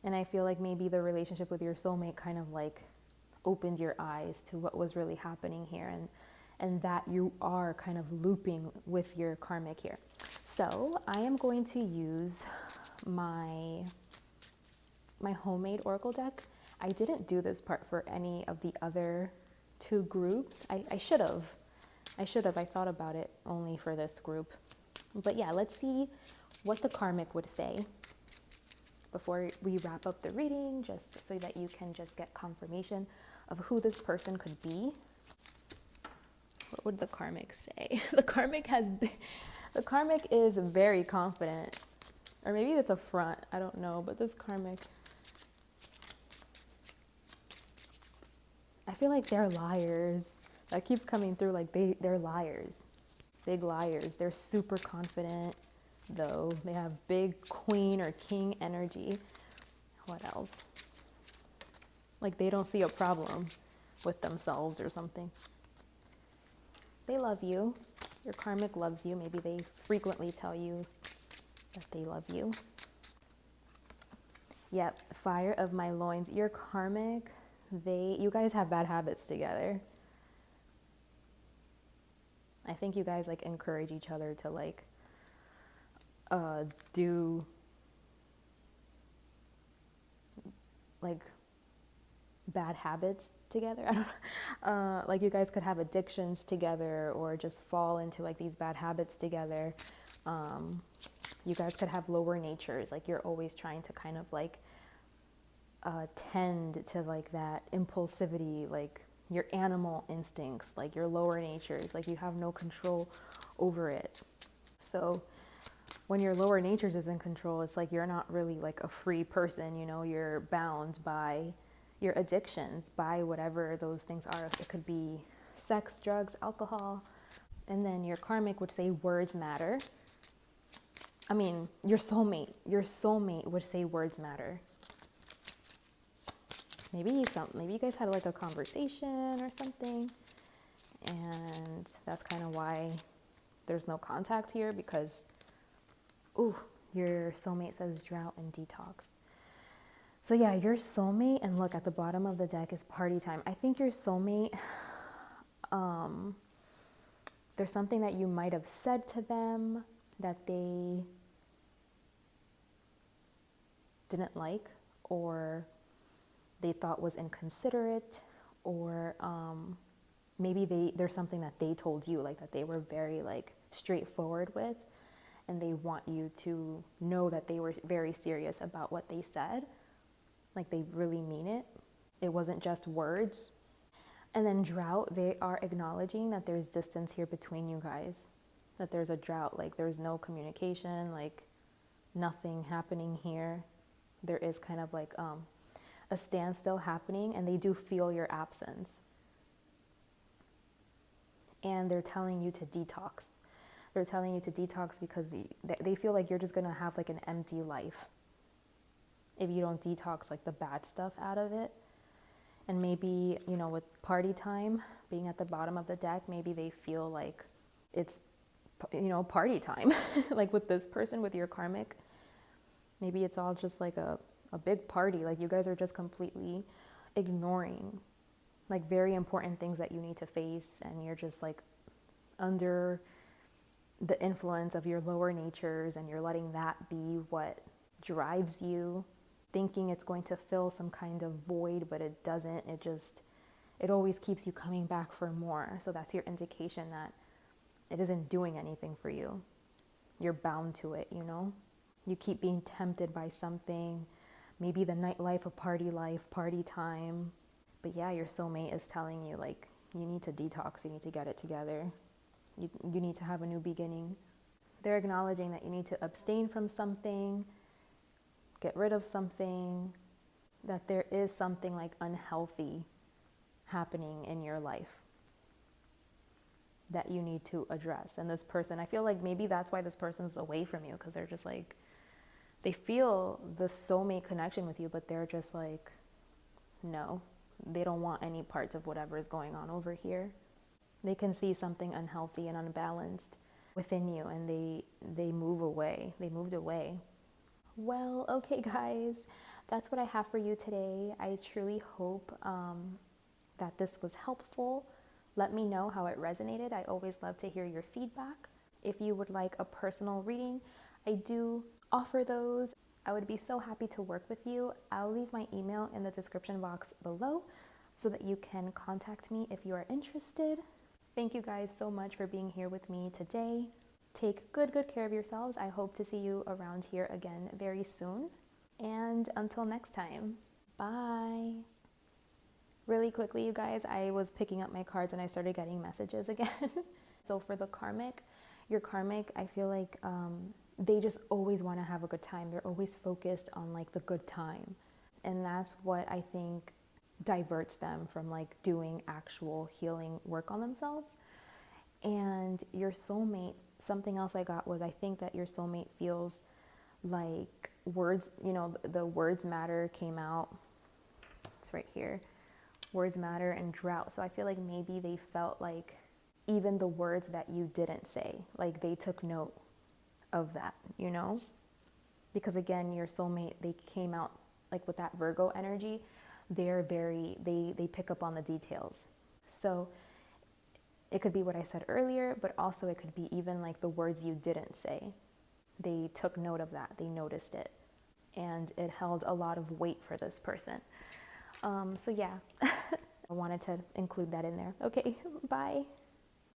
And I feel like maybe the relationship with your soulmate kind of like opened your eyes to what was really happening here, and that you are kind of looping with your karmic here. So I am going to use my homemade oracle deck. I didn't do this part for any of the other two groups. I should have. I thought about it only for this group. But yeah, let's see what the karmic would say before we wrap up the reading, just so that you can just get confirmation of who this person could be. What would the karmic say? The karmic is very confident, or maybe it's a front, I don't know, but this karmic, I feel like they're liars. That keeps coming through, like they're liars. Big liars. They're super confident, though. They have big queen or king energy. What else? Like they don't see a problem with themselves or something. They love you. Your karmic loves you. Maybe they frequently tell you that they love you. Yep, fire of my loins. Your karmic, you guys have bad habits together. I think you guys like encourage each other to like do like bad habits together. I don't know. Like you guys could have addictions together or just fall into like these bad habits together. You guys could have lower natures. Like you're always trying to kind of like tend to like that impulsivity, like your animal instincts, like your lower natures, like you have no control over it. So when your lower natures is in control, it's like you're not really like a free person, you know, you're bound by your addictions, by whatever those things are. It could be sex, drugs, alcohol. And then your karmic would say words matter. I mean, your soulmate would say words matter. Maybe you guys had like a conversation or something, and that's kind of why there's no contact here, because your soulmate says drought and detox. So yeah, your soulmate, and look at the bottom of the deck is party time. I think your soulmate, there's something that you might have said to them that they didn't like, or they thought was inconsiderate, or maybe there's something that they told you, like that they were very like straightforward with, and they want you to know that they were very serious about what they said, like they really mean it. It wasn't just words. And then drought, they are acknowledging that there's distance here between you guys, that there's a drought, like there's no communication, like nothing happening here. There is kind of like a standstill happening, and they do feel your absence. And they're telling you to detox. They're telling you to detox because they feel like you're just going to have like an empty life if you don't detox like the bad stuff out of it. And maybe, you know, with party time being at the bottom of the deck, maybe they feel like it's, you know, party time. Like with this person, with your karmic, maybe it's all just like a big party. Like you guys are just completely ignoring like very important things that you need to face, and you're just like under the influence of your lower natures, and you're letting that be what drives you, thinking it's going to fill some kind of void, but it doesn't. It always keeps you coming back for more. So that's your indication that it isn't doing anything for you. You're bound to it, you know? You keep being tempted by something, maybe the nightlife, a party life, party time. But yeah, your soulmate is telling you like, you need to detox, you need to get it together. You need to have a new beginning. They're acknowledging that you need to abstain from something, get rid of something, that there is something like unhealthy happening in your life that you need to address. And this person, I feel like maybe that's why this person's away from you, because they're just like, they feel the soulmate connection with you, but they're just like, no, they don't want any parts of whatever is going on over here. They can see something unhealthy and unbalanced within you, and they move away. They moved away. Well, okay, guys, that's what I have for you today. I truly hope that this was helpful. Let me know how it resonated. I always love to hear your feedback. If you would like a personal reading, I do offer those. I would be so happy to work with you. I'll leave my email in the description box below so that you can contact me if you are interested. Thank you guys so much for being here with me today. Take good care of yourselves. I hope to see you around here again very soon. And until next time, bye. Really quickly, you guys, I was picking up my cards and I started getting messages again. So for the karmic, your karmic, I feel like they just always want to have a good time. They're always focused on like the good time. And that's what I think diverts them from like doing actual healing work on themselves. And your soulmate, something else I got was, I think that your soulmate feels like words, you know, the words matter came out. It's right here. Words matter and drought. So I feel like maybe they felt like even the words that you didn't say, like they took note of that, you know? Because again, your soulmate, they came out like with that Virgo energy. They're very, they pick up on the details. So It could be what I said earlier, but also it could be even like the words you didn't say. They took note of that, they noticed it, and it held a lot of weight for this person. So yeah, I wanted to include that in there. Okay, bye.